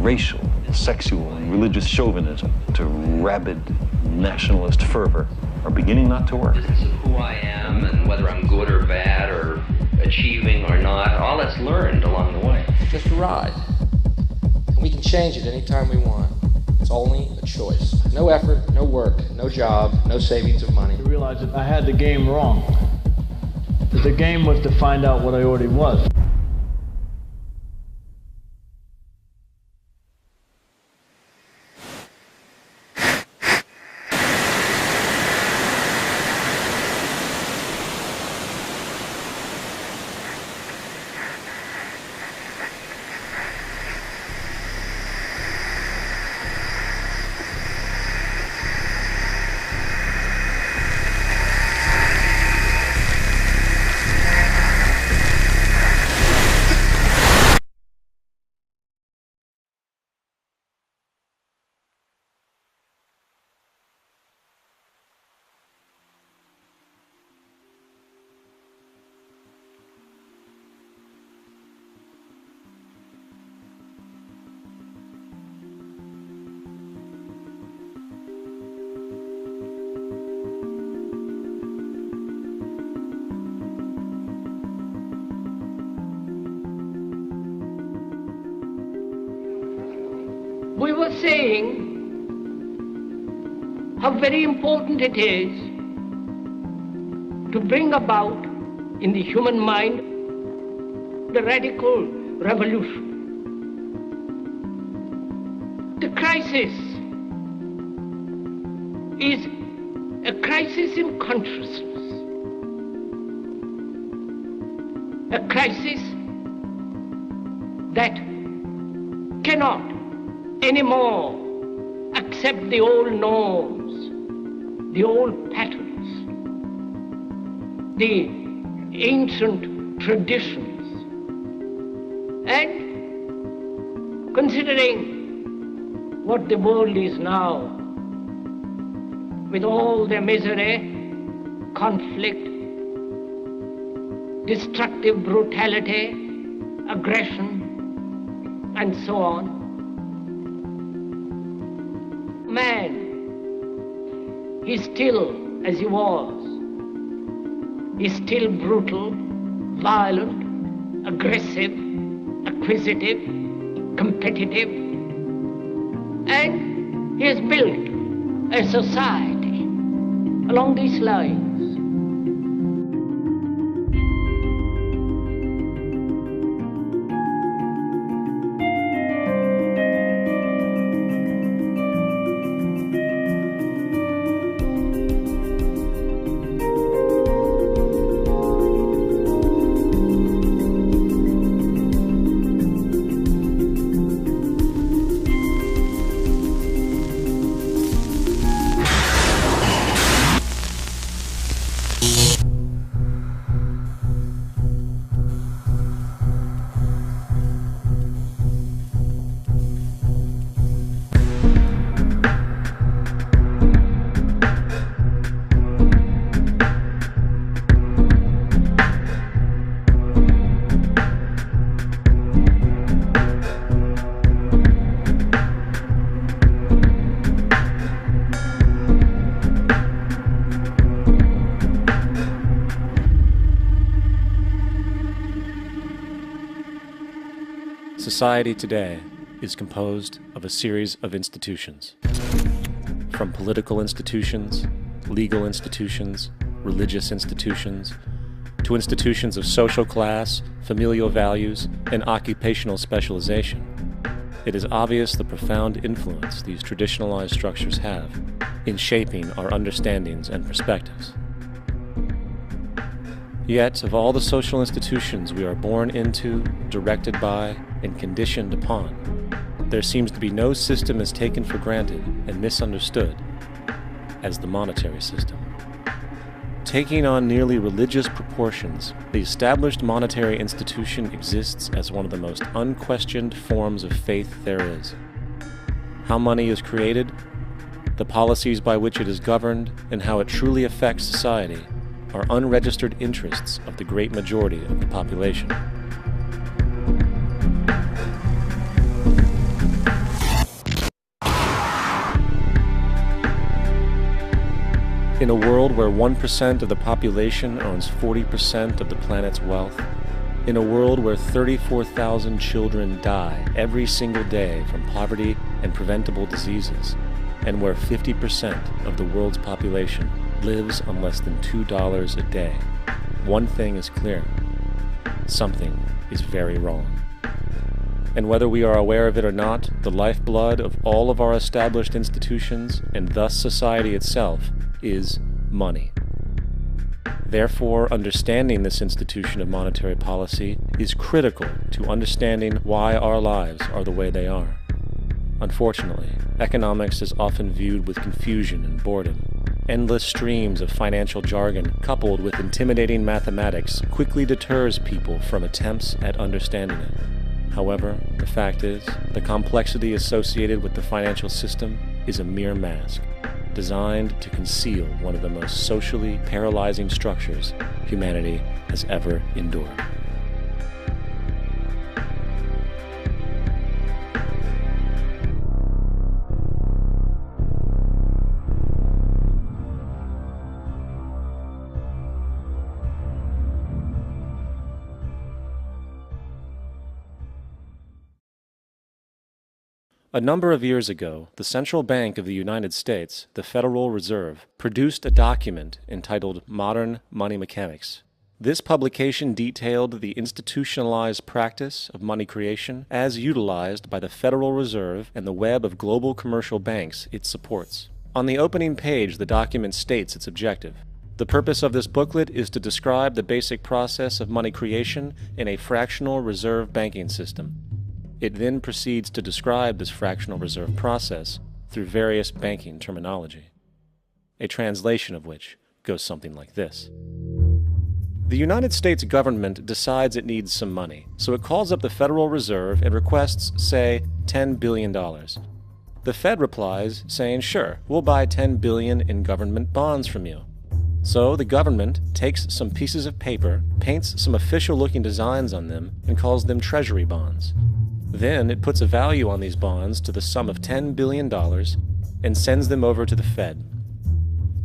racial, sexual, and religious chauvinism to rabid nationalist fervor are beginning not to work. This is who I am and whether I'm good or bad or achieving or not, all that's learned along the way. Just a ride. And we can change it anytime we want. It's only a choice. No effort, no work, no job, no savings of money. I realized that I had the game wrong. That the game was to find out what I already was. We were saying how very important it is to bring about in the human mind the radical revolution. The crisis is a crisis in consciousness, a crisis that cannot anymore accept the old norms, the old patterns, the ancient traditions. And considering what the world is now, with all the misery, conflict, destructive brutality, aggression, and so on, man is still as he was. He's still brutal, violent, aggressive, acquisitive, competitive, and he has built a society along these lines. Society today is composed of a series of institutions. From political institutions, legal institutions, religious institutions, to institutions of social class, familial values, and occupational specialization. It is obvious the profound influence these traditionalized structures have in shaping our understandings and perspectives. Yet, of all the social institutions we are born into, directed by, and conditioned upon, there seems to be no system as taken for granted and misunderstood as the monetary system. Taking on nearly religious proportions, the established monetary institution exists as one of the most unquestioned forms of faith there is. How money is created, the policies by which it is governed, and how it truly affects society are unregistered interests of the great majority of the population. In a world where 1% of the population owns 40% of the planet's wealth, in a world where 34,000 children die every single day from poverty and preventable diseases, and where 50% of the world's population lives on less than $2 a day, one thing is clear: something is very wrong. And whether we are aware of it or not, the lifeblood of all of our established institutions, and thus society itself, is money. Therefore, understanding this institution of monetary policy is critical to understanding why our lives are the way they are. Unfortunately, economics is often viewed with confusion and boredom. Endless streams of financial jargon coupled with intimidating mathematics quickly deters people from attempts at understanding it. However, the fact is, the complexity associated with the financial system is a mere mask, designed to conceal one of the most socially paralyzing structures humanity has ever endured. A number of years ago, the Central Bank of the United States, the Federal Reserve, produced a document entitled Modern Money Mechanics. This publication detailed the institutionalized practice of money creation as utilized by the Federal Reserve and the web of global commercial banks it supports. On the opening page, the document states its objective. The purpose of this booklet is to describe the basic process of money creation in a fractional reserve banking system. It then proceeds to describe this fractional reserve process through various banking terminology, a translation of which goes something like this. The United States government decides it needs some money, so it calls up the Federal Reserve and requests, say, $10 billion. The Fed replies, saying, sure, we'll buy $10 billion in government bonds from you. So the government takes some pieces of paper, paints some official-looking designs on them, and calls them treasury bonds. Then it puts a value on these bonds to the sum of $10 billion and sends them over to the Fed.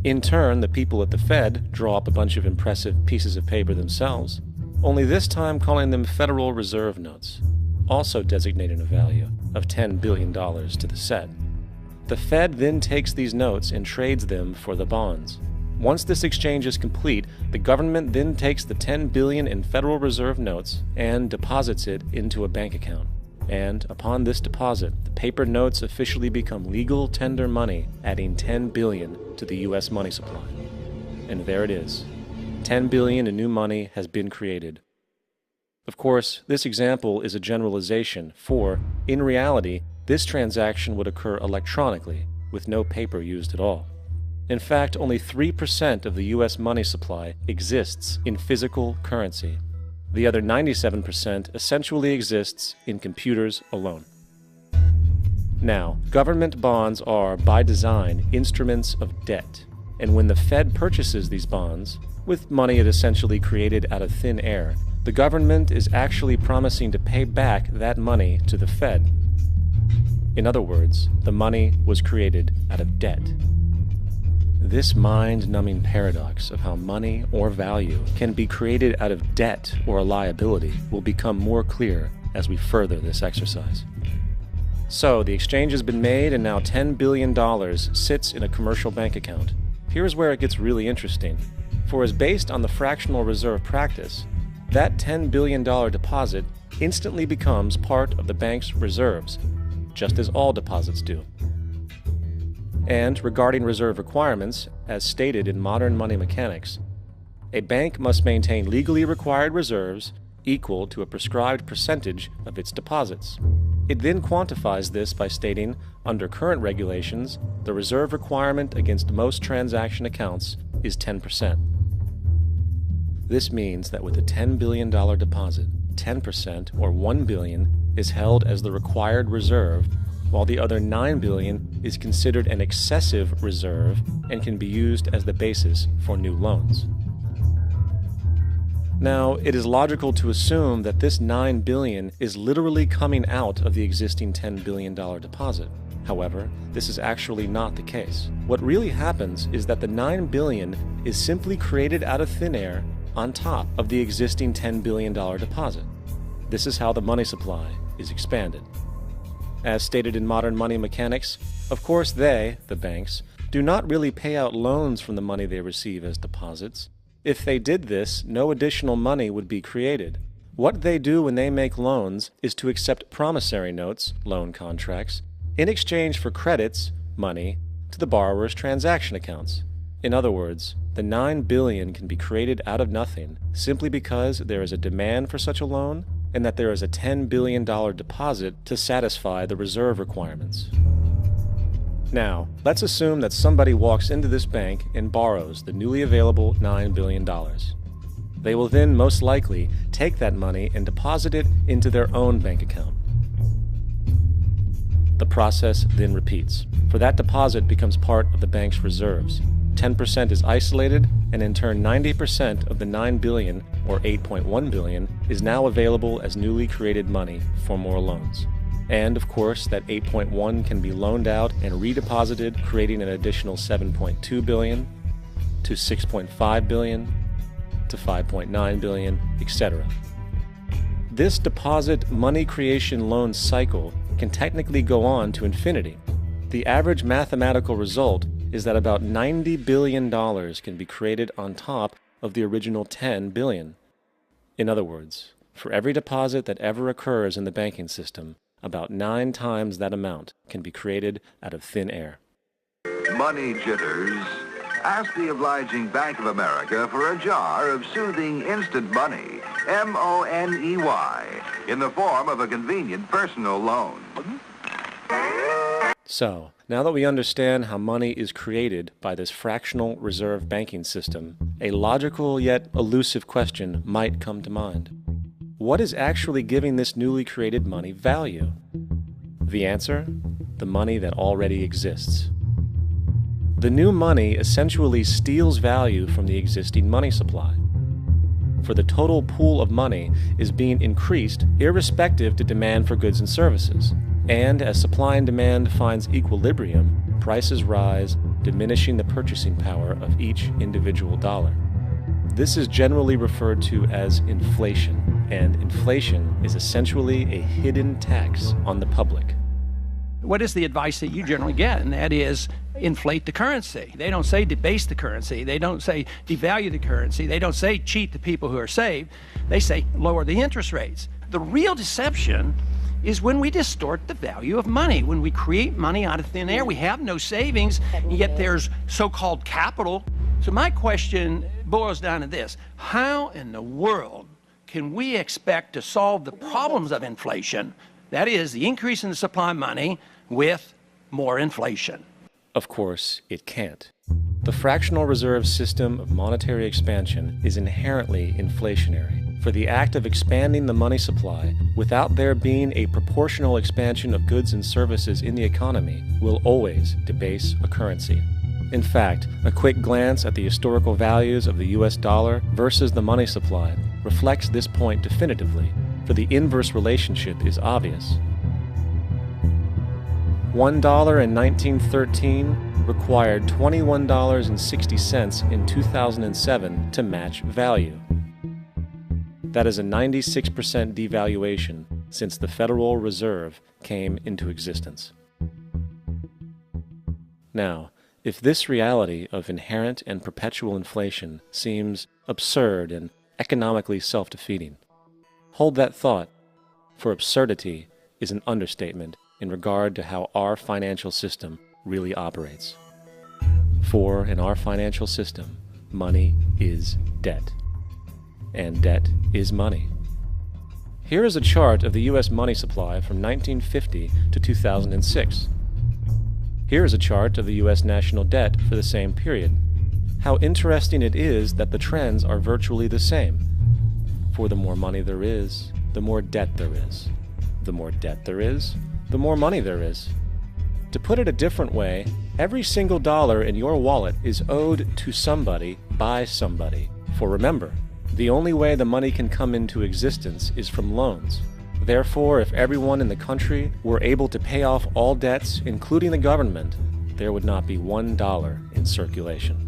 In turn, the people at the Fed draw up a bunch of impressive pieces of paper themselves, only this time calling them Federal Reserve notes, also designating a value of $10 billion to the set. The Fed then takes these notes and trades them for the bonds. Once this exchange is complete, the government then takes the $10 billion in Federal Reserve notes and deposits it into a bank account. And upon this deposit, the paper notes officially become legal tender money, adding $10 billion to the U.S. money supply. And there it is. $10 billion in new money has been created. Of course, this example is a generalization, for, in reality, this transaction would occur electronically, with no paper used at all. In fact, only 3% of the U.S. money supply exists in physical currency. The other 97% essentially exists in computers alone. Now, government bonds are, by design, instruments of debt, and when the Fed purchases these bonds, with money it essentially created out of thin air, the government is actually promising to pay back that money to the Fed. In other words, the money was created out of debt. This mind-numbing paradox of how money or value can be created out of debt or a liability will become more clear as we further this exercise. So, the exchange has been made and now $10 billion sits in a commercial bank account. Here's where it gets really interesting. For as based on the fractional reserve practice, that $10 billion deposit instantly becomes part of the bank's reserves, just as all deposits do. And regarding reserve requirements, as stated in Modern Money Mechanics, a bank must maintain legally required reserves equal to a prescribed percentage of its deposits. It then quantifies this by stating, under current regulations, the reserve requirement against most transaction accounts is 10%. This means that with a $10 billion deposit, 10%, or $1 billion, is held as the required reserve, while the other $9 billion is considered an excessive reserve and can be used as the basis for new loans. Now, it is logical to assume that this $9 billion is literally coming out of the existing $10 billion deposit. However, this is actually not the case. What really happens is that the $9 billion is simply created out of thin air on top of the existing $10 billion deposit. This is how the money supply is expanded. As stated in modern money mechanics, of course they, the banks, do not really pay out loans from the money they receive as deposits. If they did this, no additional money would be created. What they do when they make loans is to accept promissory notes, loan contracts, in exchange for credits, money, to the borrower's transaction accounts. In other words, the $9 billion can be created out of nothing simply because there is a demand for such a loan and that there is a $10 billion deposit to satisfy the reserve requirements. Now, let's assume that somebody walks into this bank and borrows the newly available $9 billion. They will then most likely take that money and deposit it into their own bank account. The process then repeats, for that deposit becomes part of the bank's reserves. 10% is isolated, and in turn 90% of the $9 billion, or $8.1 billion, is now available as newly created money for more loans. And, of course, that 8.1 can be loaned out and redeposited, creating an additional 7.2 billion, to 6.5 billion, to 5.9 billion, etc. This deposit money creation loan cycle can technically go on to infinity. The average mathematical result is that about $90 billion can be created on top of the original $10 billion. In other words, for every deposit that ever occurs in the banking system, about 9 times that amount can be created out of thin air. Money jitters. Ask the obliging Bank of America for a jar of soothing instant money, M-O-N-E-Y, in the form of a convenient personal loan. So, now that we understand how money is created by this fractional reserve banking system, a logical yet elusive question might come to mind. What is actually giving this newly created money value? The answer? The money that already exists. The new money essentially steals value from the existing money supply. For the total pool of money is being increased irrespective to demand for goods and services. And as supply and demand finds equilibrium, prices rise, diminishing the purchasing power of each individual dollar. This is generally referred to as inflation, and inflation is essentially a hidden tax on the public. What is the advice that you generally get? And that is inflate the currency. They don't say debase the currency. They don't say devalue the currency. They don't say cheat the people who are saved. They say lower the interest rates. The real deception is when we distort the value of money. When we create money out of thin air, we have no savings, and yet there's so-called capital. So my question boils down to this: how in the world can we expect to solve the problems of inflation, that is, the increase in the supply of money, with more inflation? Of course, it can't. The fractional reserve system of monetary expansion is inherently inflationary. For the act of expanding the money supply, without there being a proportional expansion of goods and services in the economy, will always debase a currency. In fact, a quick glance at the historical values of the US dollar versus the money supply reflects this point definitively, for the inverse relationship is obvious. $1 in 1913 required $21.60 in 2007 to match value. That is a 96% devaluation since the Federal Reserve came into existence. Now, if this reality of inherent and perpetual inflation seems absurd and economically self-defeating, hold that thought, for absurdity is an understatement in regard to how our financial system really operates. For in our financial system, money is debt, and debt is money. Here is a chart of the U.S. money supply from 1950 to 2006. Here is a chart of the U.S. national debt for the same period. How interesting it is that the trends are virtually the same. For the more money there is, the more debt there is. The more debt there is, the more money there is. To put it a different way, every single dollar in your wallet is owed to somebody by somebody. For remember, the only way the money can come into existence is from loans. Therefore, if everyone in the country were able to pay off all debts, including the government, there would not be $1 in circulation.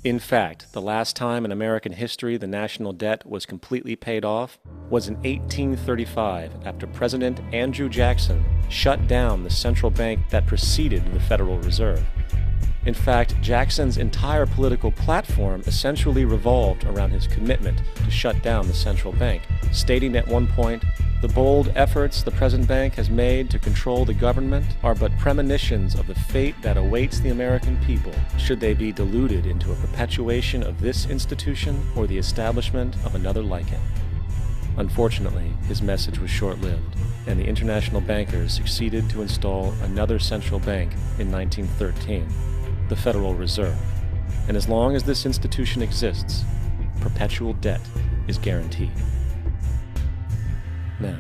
In fact, the last time in American history the national debt was completely paid off was in 1835 after President Andrew Jackson shut down the central bank that preceded the Federal Reserve. In fact, Jackson's entire political platform essentially revolved around his commitment to shut down the central bank, stating at one point, "The bold efforts the present bank has made to control the government are but premonitions of the fate that awaits the American people should they be deluded into a perpetuation of this institution or the establishment of another like it." Unfortunately, his message was short-lived, and the international bankers succeeded to install another central bank in 1913, the Federal Reserve. And as long as this institution exists, perpetual debt is guaranteed. Now,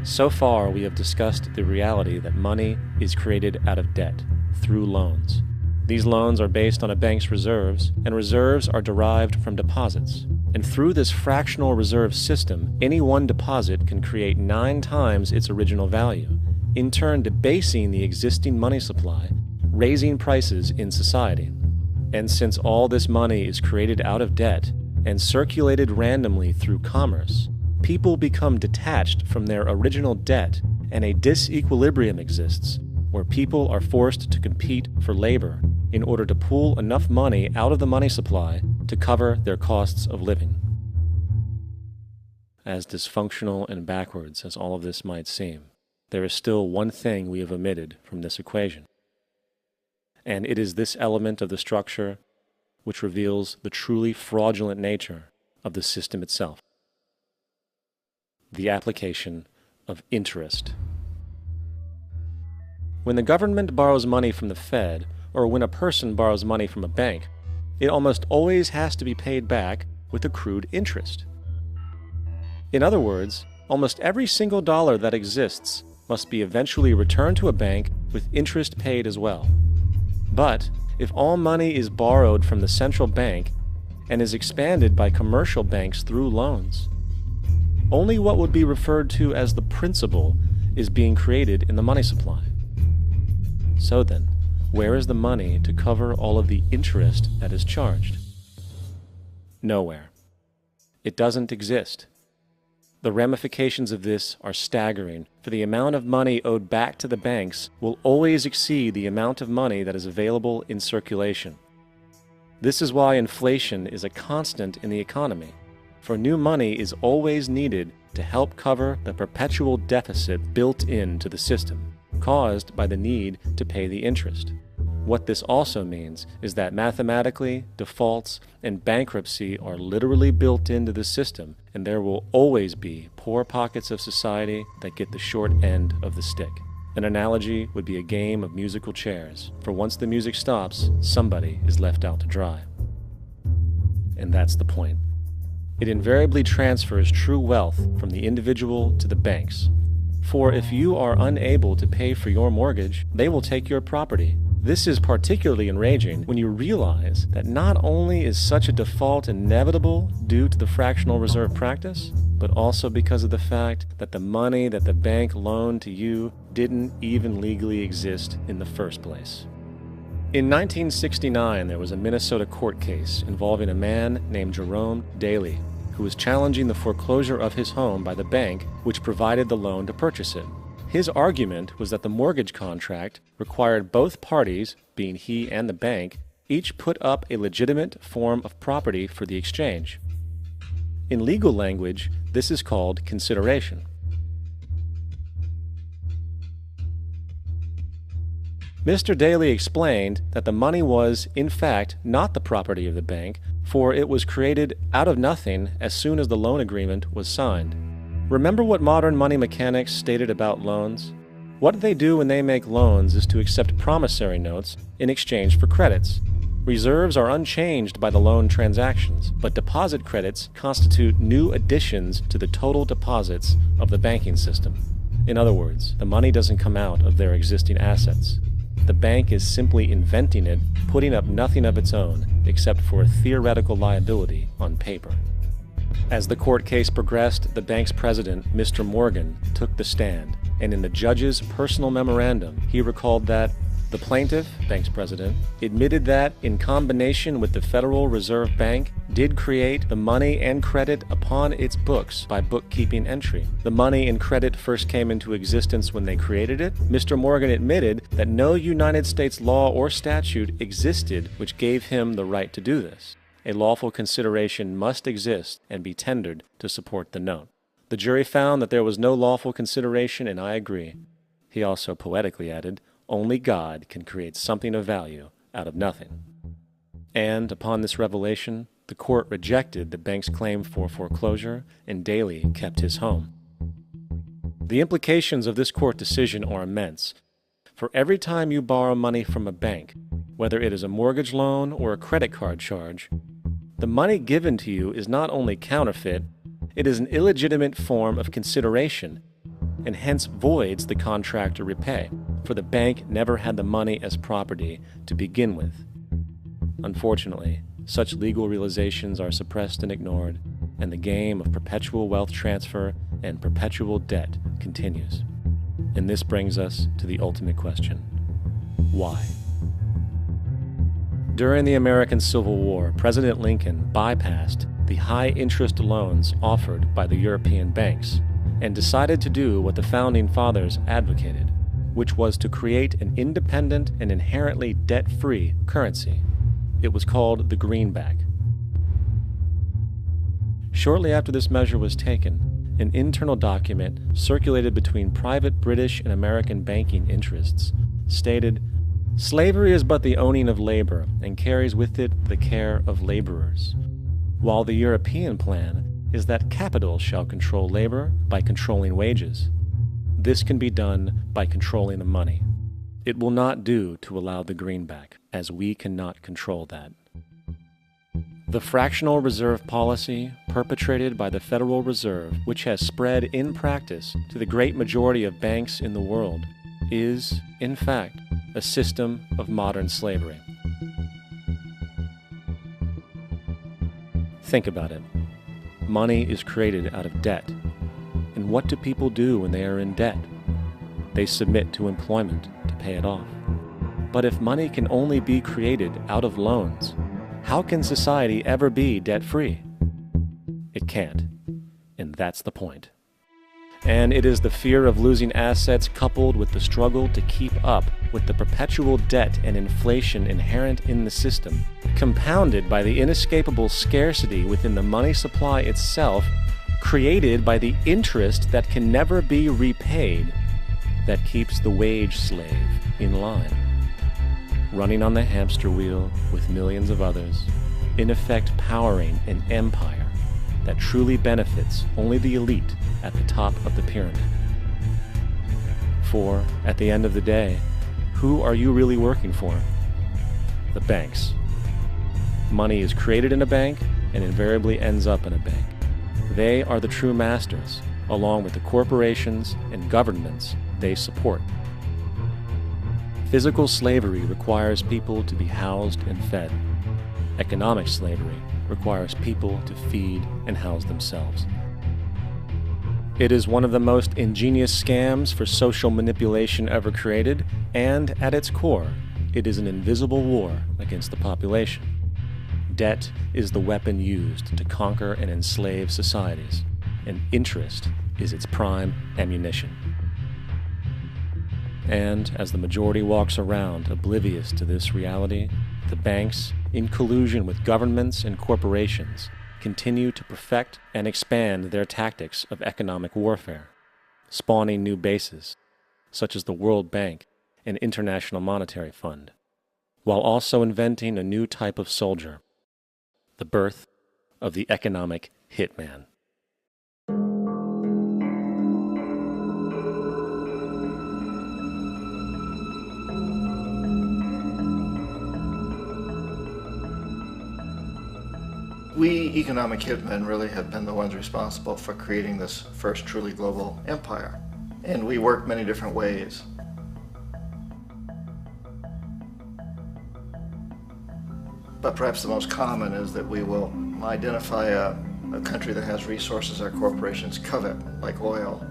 so far we have discussed the reality that money is created out of debt, through loans. These loans are based on a bank's reserves, and reserves are derived from deposits. And through this fractional reserve system, any one deposit can create 9 times its original value, in turn debasing the existing money supply, raising prices in society. And since all this money is created out of debt and circulated randomly through commerce, people become detached from their original debt, and a disequilibrium exists where people are forced to compete for labor in order to pool enough money out of the money supply to cover their costs of living. As dysfunctional and backwards as all of this might seem, there is still one thing we have omitted from this equation. And it is this element of the structure which reveals the truly fraudulent nature of the system itself: the application of interest. When the government borrows money from the Fed, or when a person borrows money from a bank, it almost always has to be paid back with accrued interest. In other words, almost every single dollar that exists must be eventually returned to a bank with interest paid as well. But if all money is borrowed from the central bank and is expanded by commercial banks through loans, only what would be referred to as the principal is being created in the money supply. So then, where is the money to cover all of the interest that is charged? Nowhere. It doesn't exist. The ramifications of this are staggering, for the amount of money owed back to the banks will always exceed the amount of money that is available in circulation. This is why inflation is a constant in the economy, for new money is always needed to help cover the perpetual deficit built into the system, caused by the need to pay the interest. What this also means is that mathematically, defaults and bankruptcy are literally built into the system, and there will always be poor pockets of society that get the short end of the stick. An analogy would be a game of musical chairs, for once the music stops, somebody is left out to dry. And that's the point. It invariably transfers true wealth from the individual to the banks. For if you are unable to pay for your mortgage, they will take your property. This is particularly enraging when you realize that not only is such a default inevitable due to the fractional reserve practice, but also because of the fact that the money that the bank loaned to you didn't even legally exist in the first place. In 1969, there was a Minnesota court case involving a man named Jerome Daly, who was challenging the foreclosure of his home by the bank which provided the loan to purchase it. His argument was that the mortgage contract required both parties, being he and the bank, each put up a legitimate form of property for the exchange. In legal language, this is called consideration. Mr. Daly explained that the money was, in fact, not the property of the bank, for it was created out of nothing as soon as the loan agreement was signed. Remember what modern money mechanics stated about loans? What they do when they make loans is to accept promissory notes in exchange for credits. Reserves are unchanged by the loan transactions, but deposit credits constitute new additions to the total deposits of the banking system. In other words, the money doesn't come out of their existing assets. the bank is simply inventing it, putting up nothing of its own except for a theoretical liability on paper. As the court case progressed, the bank's president, Mr. Morgan, took the stand, and in the judge's personal memorandum, he recalled that the plaintiff, bank's president, admitted that, in combination with the Federal Reserve Bank, did create the money and credit upon its books by bookkeeping entry. The money and credit first came into existence when they created it. Mr. Morgan admitted that no United States law or statute existed which gave him the right to do this. A lawful consideration must exist and be tendered to support the note. The jury found that there was no lawful consideration, and I agree. He also poetically added, "Only God can create something of value out of nothing." And upon this revelation, the court rejected the bank's claim for foreclosure, and Daly kept his home. The implications of this court decision are immense. For every time you borrow money from a bank, whether it is a mortgage loan or a credit card charge, the money given to you is not only counterfeit, it is an illegitimate form of consideration, and hence voids the contract to repay, for the bank never had the money as property to begin with. Unfortunately, such legal realizations are suppressed and ignored, and the game of perpetual wealth transfer and perpetual debt continues. And this brings us to the ultimate question: why? During the American Civil War, President Lincoln bypassed the high-interest loans offered by the European banks and decided to do what the Founding Fathers advocated, which was to create an independent and inherently debt-free currency. It was called the greenback. Shortly after this measure was taken, an internal document circulated between private British and American banking interests stated, "Slavery is but the owning of labor, and carries with it the care of laborers, while the European plan is that capital shall control labor by controlling wages. This can be done by controlling the money. It will not do to allow the greenback, as we cannot control that." The fractional reserve policy perpetrated by the Federal Reserve, which has spread in practice to the great majority of banks in the world, is, in fact, a system of modern slavery. Think about it. Money is created out of debt. And what do people do when they are in debt? They submit to employment to pay it off. But if money can only be created out of loans, how can society ever be debt-free? It can't. And that's the point. And it is the fear of losing assets coupled with the struggle to keep up with the perpetual debt and inflation inherent in the system, compounded by the inescapable scarcity within the money supply itself, created by the interest that can never be repaid, that keeps the wage slave in line, running on the hamster wheel with millions of others, in effect powering an empire that truly benefits only the elite at the top of the pyramid. For, at the end of the day, who are you really working for? The banks. Money is created in a bank and invariably ends up in a bank. They are the true masters, along with the corporations and governments they support. Physical slavery requires people to be housed and fed. Economic slavery requires people to feed and house themselves. It is one of the most ingenious scams for social manipulation ever created, and at its core, it is an invisible war against the population. Debt is the weapon used to conquer and enslave societies, and interest is its prime ammunition. And as the majority walks around oblivious to this reality, the banks, in collusion with governments and corporations, continue to perfect and expand their tactics of economic warfare, spawning new bases, such as the World Bank and International Monetary Fund, while also inventing a new type of soldier, the birth of the economic hitman. We economic hitmen really have been the ones responsible for creating this first truly global empire. And we work many different ways. But perhaps the most common is that we will identify a country that has resources our corporations covet, like oil,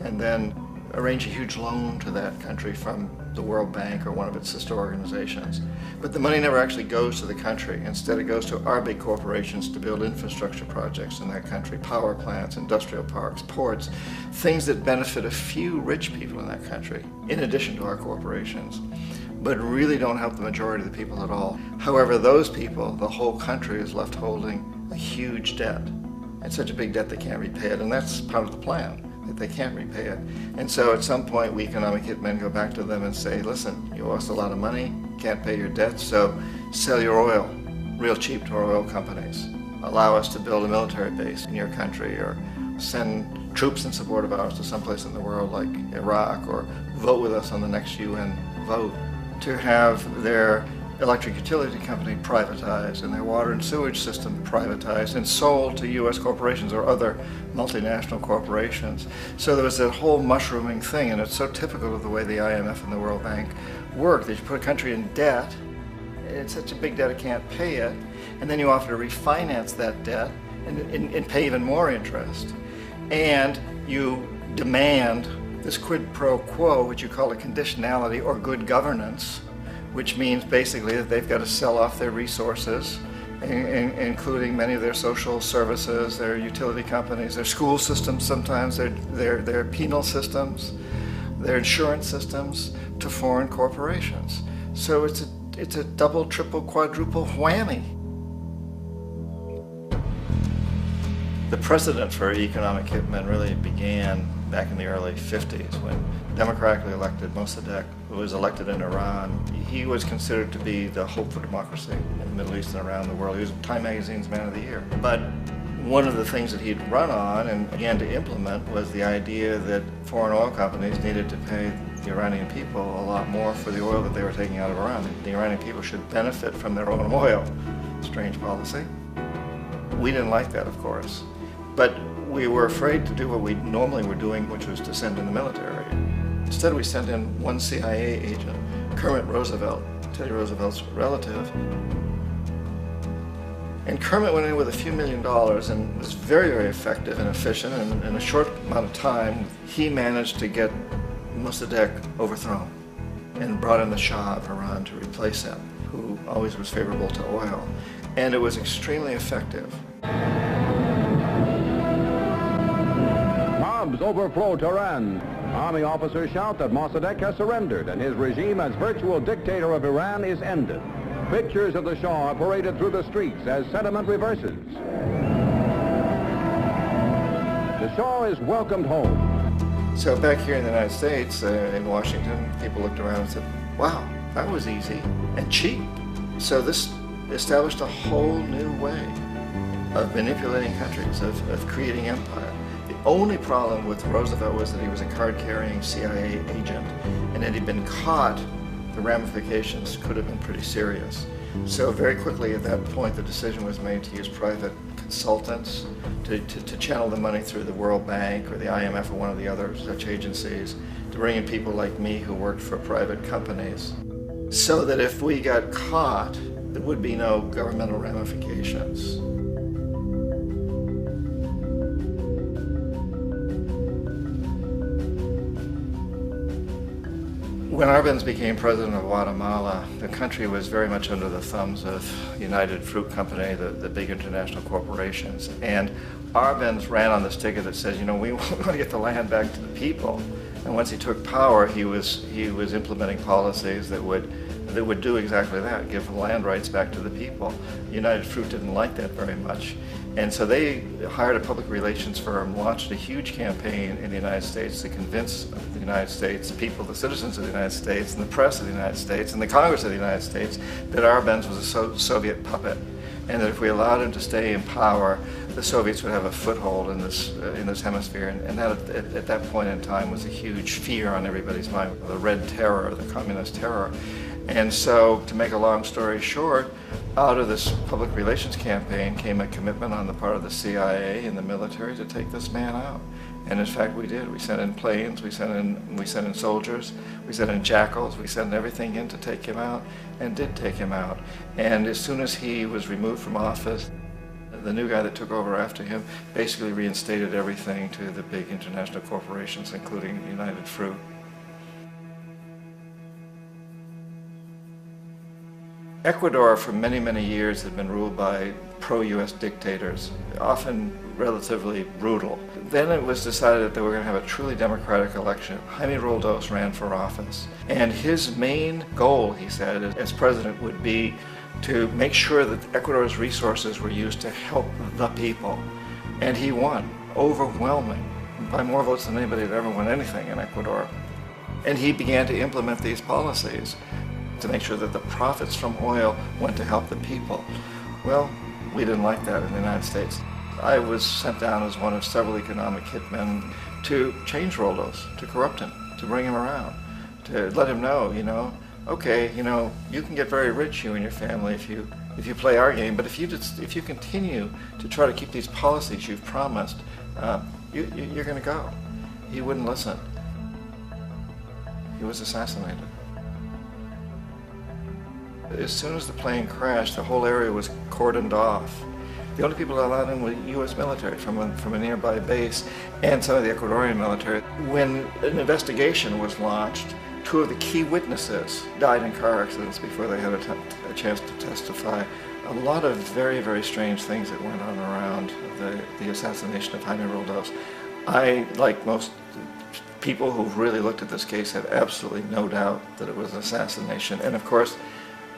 and then arrange a huge loan to that country from the World Bank or one of its sister organizations. But the money never actually goes to the country. Instead, it goes to our big corporations to build infrastructure projects in that country, power plants, industrial parks, ports, things that benefit a few rich people in that country, in addition to our corporations, but really don't help the majority of the people at all. However, those people, the whole country is left holding a huge debt. It's such a big debt they can't repay it, and that's part of the plan, that they can't repay it. And so at some point, we economic hitmen go back to them and say, listen, you owe us a lot of money, can't pay your debts, so sell your oil real cheap to our oil companies. Allow us to build a military base in your country, or send troops in support of ours to someplace in the world like Iraq, or vote with us on the next UN vote. To have their electric utility company privatized and their water and sewage system privatized and sold to U.S. corporations or other multinational corporations. So there was that whole mushrooming thing, and it's so typical of the way the IMF and the World Bank work, that you put a country in debt, it's such a big debt it can't pay it, and then you offer to refinance that debt and pay even more interest. And you demand this quid pro quo, which you call a conditionality or good governance, which means basically that they've got to sell off their resources, including many of their social services, their utility companies, their school systems sometimes, their penal systems, their insurance systems, to foreign corporations. So it's a double, triple, quadruple whammy. The precedent for economic hitmen really began back in the early 50s when democratically elected Mossadegh, who was elected in Iran, he was considered to be the hope for democracy in the Middle East and around the world. He was Time Magazine's Man of the Year. But one of the things that he'd run on and began to implement was the idea that foreign oil companies needed to pay the Iranian people a lot more for the oil that they were taking out of Iran. The Iranian people should benefit from their own oil. Strange policy. We didn't like that, of course. But we were afraid to do what we normally were doing, which was to send in the military. Instead, we sent in one CIA agent, Kermit Roosevelt, Teddy Roosevelt's relative. And Kermit went in with a few $1 million and was very, very effective and efficient. And in a short amount of time, he managed to get Mossadegh overthrown and brought in the Shah of Iran to replace him, who always was favorable to oil. And it was extremely effective. Mobs overflow Tehran. Army officers shout that Mossadegh has surrendered and his regime as virtual dictator of Iran is ended. Pictures of the Shah are paraded through the streets as sentiment reverses. The Shah is welcomed home. So back here in the United States, in Washington, people looked around and said, wow, that was easy and cheap. So this established a whole new way of manipulating countries, of creating empire. The only problem with Roosevelt was that he was a card-carrying CIA agent, and had he been caught, the ramifications could have been pretty serious. So very quickly at that point, the decision was made to use private consultants to channel the money through the World Bank or the IMF or one of the other such agencies, to bring in people like me who worked for private companies, so that if we got caught, there would be no governmental ramifications. When Arbenz became president of Guatemala, the country was very much under the thumbs of United Fruit Company, the big international corporations. And Arbenz ran on this ticket that says, you know, we want to get the land back to the people. And once he took power, he was implementing policies that would do exactly that, give the land rights back to the people. United Fruit didn't like that very much. And so they hired a public relations firm, launched a huge campaign in the United States to convince the United States people, the citizens of the United States, and the press of the United States, and the Congress of the United States, that Arbenz was a Soviet puppet, and that if we allowed him to stay in power, the Soviets would have a foothold in this hemisphere. And that, at that point in time, was a huge fear on everybody's mind, the Red Terror, the Communist Terror. And so, to make a long story short, out of this public relations campaign came a commitment on the part of the CIA and the military to take this man out. And in fact, we did. We sent in planes, we sent in soldiers, we sent in jackals, we sent everything in to take him out, and did take him out. And as soon as he was removed from office, the new guy that took over after him basically reinstated everything to the big international corporations, including United Fruit. Ecuador for many, many years had been ruled by pro-US dictators, often relatively brutal. Then it was decided that they were going to have a truly democratic election. Jaime Roldos ran for office, and his main goal, he said, as president would be to make sure that Ecuador's resources were used to help the people. And he won, overwhelming, by more votes than anybody had ever won anything in Ecuador. And he began to implement these policies to make sure that the profits from oil went to help the people. Well, we didn't like that in the United States. I was sent down as one of several economic hitmen to change Roldos, to corrupt him, to bring him around, to let him know, okay, you can get very rich, you and your family, if you play our game, but if you continue to try to keep these policies you've promised, you're going to go. He wouldn't listen. He was assassinated. As soon as the plane crashed, the whole area was cordoned off. The only people allowed in were U.S. military from a nearby base and some of the Ecuadorian military. When an investigation was launched, 2 of the key witnesses died in car accidents before they had a chance to testify. A lot of very, very strange things that went on around the assassination of Jaime Roldos. I, like most people who've really looked at this case, have absolutely no doubt that it was an assassination. And of course,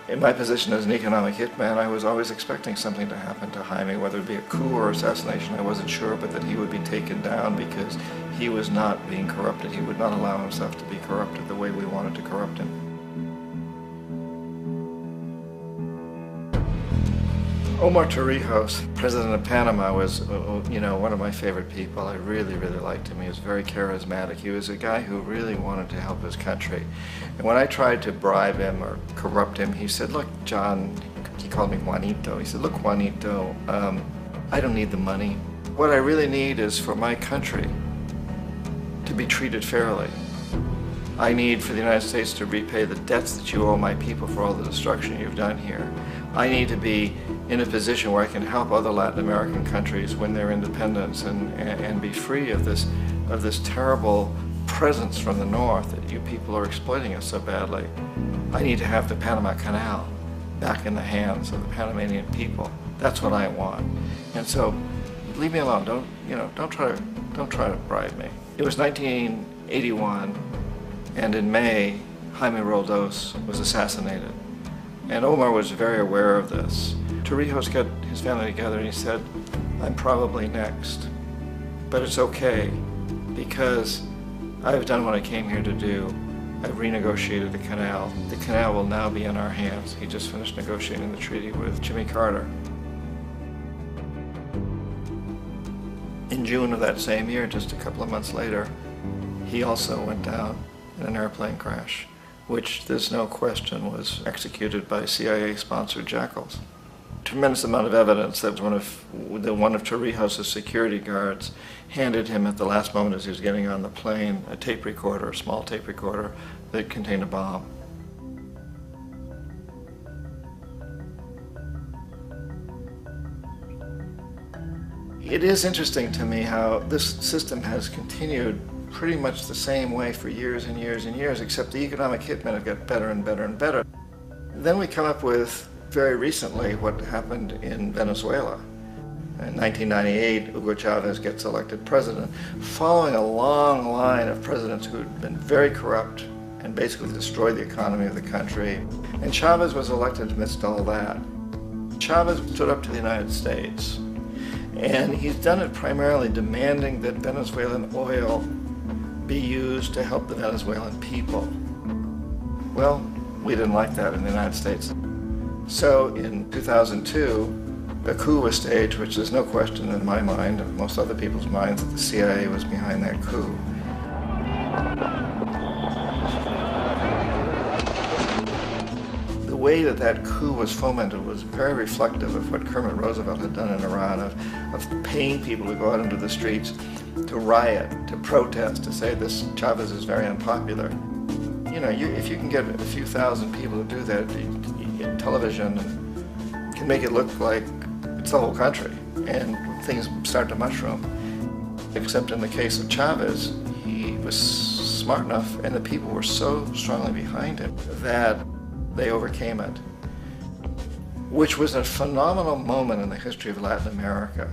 in my position as an economic hitman, I was always expecting something to happen to Jaime, whether it be a coup or assassination, I wasn't sure, but that he would be taken down because he was not being corrupted. He would not allow himself to be corrupted the way we wanted to corrupt him. Omar Torrijos, president of Panama, was one of my favorite people. I really, really liked him. He was very charismatic. He was a guy who really wanted to help his country. And when I tried to bribe him or corrupt him, he said, look, John, he called me Juanito. He said, look, Juanito, I don't need the money. What I really need is for my country to be treated fairly. I need for the United States to repay the debts that you owe my people for all the destruction you've done here. I need to be in a position where I can help other Latin American countries win their independence and be free of this terrible presence from the north that you people are exploiting us so badly. I need to have the Panama Canal back in the hands of the Panamanian people. That's what I want. And so, leave me alone. Don't try to bribe me. It was 1981, and in May, Jaime Roldos was assassinated. And Omar was very aware of this. Torrijos got his family together and he said, I'm probably next, but it's okay because I've done what I came here to do. I've renegotiated the canal. The canal will now be in our hands. He just finished negotiating the treaty with Jimmy Carter. In June of that same year, just a couple of months later, he also went down in an airplane crash, which there's no question was executed by CIA-sponsored jackals. Tremendous amount of evidence that one of Torrijos' security guards handed him at the last moment as he was getting on the plane a tape recorder, a small tape recorder that contained a bomb. It is interesting to me how this system has continued pretty much the same way for years and years and years, except the economic hitmen have got better and better and better. Then we come up with, very recently, what happened in Venezuela. In 1998, Hugo Chavez gets elected president, following a long line of presidents who had been very corrupt and basically destroyed the economy of the country. And Chavez was elected amidst all that. Chavez stood up to the United States, and he's done it primarily demanding that Venezuelan oil be used to help the Venezuelan people. Well, we didn't like that in the United States. So in 2002, a coup was staged, which there's no question in my mind, and most other people's minds, that the CIA was behind that coup. way that that coup was fomented was very reflective of what Kermit Roosevelt had done in Iran, of paying people to go out into the streets to riot, to protest, to say this Chavez is very unpopular. You know, if you can get a few thousand people to do that, television can make it look like it's the whole country, and things start to mushroom. Except in the case of Chavez, he was smart enough, and the people were so strongly behind him that they overcame it, which was a phenomenal moment in the history of Latin America.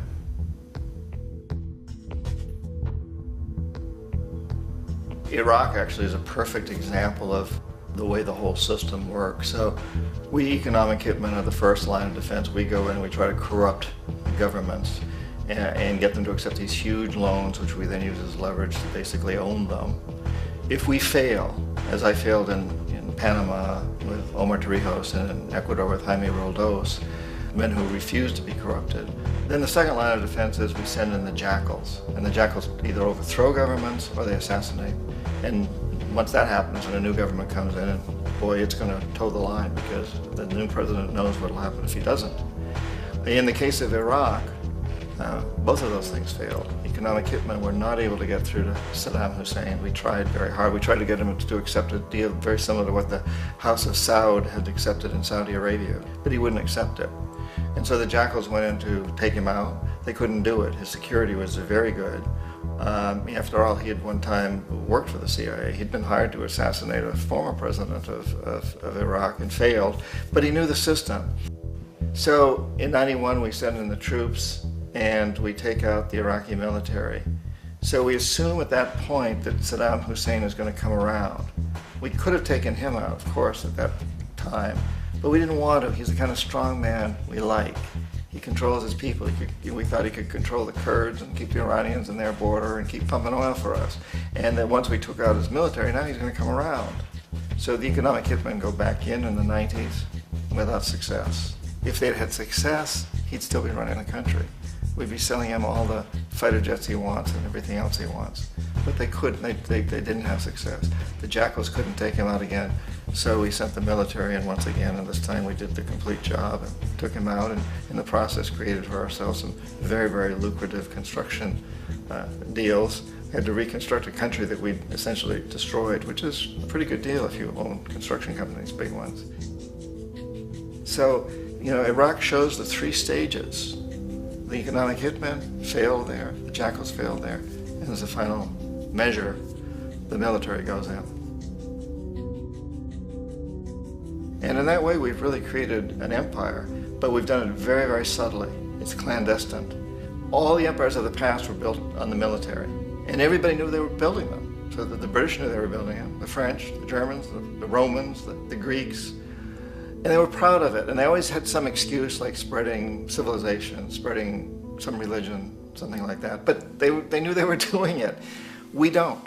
Iraq actually is a perfect example of the way the whole system works. So we economic hitmen are the first line of defense. We go in and we try to corrupt governments and get them to accept these huge loans, which we then use as leverage to basically own them. If we fail, as I failed in Panama with Omar Torrijos and in Ecuador with Jaime Roldos, men who refused to be corrupted, then the second line of defense is we send in the jackals. And the jackals either overthrow governments or they assassinate. And once that happens and a new government comes in, and boy, it's going to toe the line because the new president knows what will happen if he doesn't. In the case of Iraq, both of those things failed. Economic hitmen were not able to get through to Saddam Hussein. We tried very hard. We tried to get him to accept a deal very similar to what the House of Saud had accepted in Saudi Arabia, but he wouldn't accept it. And so the jackals went in to take him out. They couldn't do it. His security was very good. After all, he had one time worked for the CIA. He'd been hired to assassinate a former president of Iraq and failed, but he knew the system. So in '91, we send in the troops and we take out the Iraqi military. So we assume at that point that Saddam Hussein is going to come around. We could have taken him out, of course, at that time, but we didn't want to. He's the kind of strong man we like. He controls his people. We thought he could control the Kurds and keep the Iranians in their border and keep pumping oil for us. And that once we took out his military, now he's going to come around. So the economic hitmen go back in the 90s without success. If they'd had success, he'd still be running the country. We'd be selling him all the fighter jets he wants and everything else he wants. But they couldn't, they didn't have success. The jackals couldn't take him out again, so we sent the military in once again, and this time we did the complete job and took him out, and in the process created for ourselves some very, very lucrative construction deals. We had to reconstruct a country that we'd essentially destroyed, which is a pretty good deal if you own construction companies, big ones. So, you know, Iraq shows the three stages. The economic hitmen failed there, the jackals failed there, and as a final measure, the military goes in. And in that way, we've really created an empire, but we've done it very, very subtly. It's clandestine. All the empires of the past were built on the military, and everybody knew they were building them. So the British knew they were building them, the French, the Germans, the Romans, the Greeks. And they were proud of it, and they always had some excuse like spreading civilization, spreading some religion, something like that. But they knew they were doing it. We don't.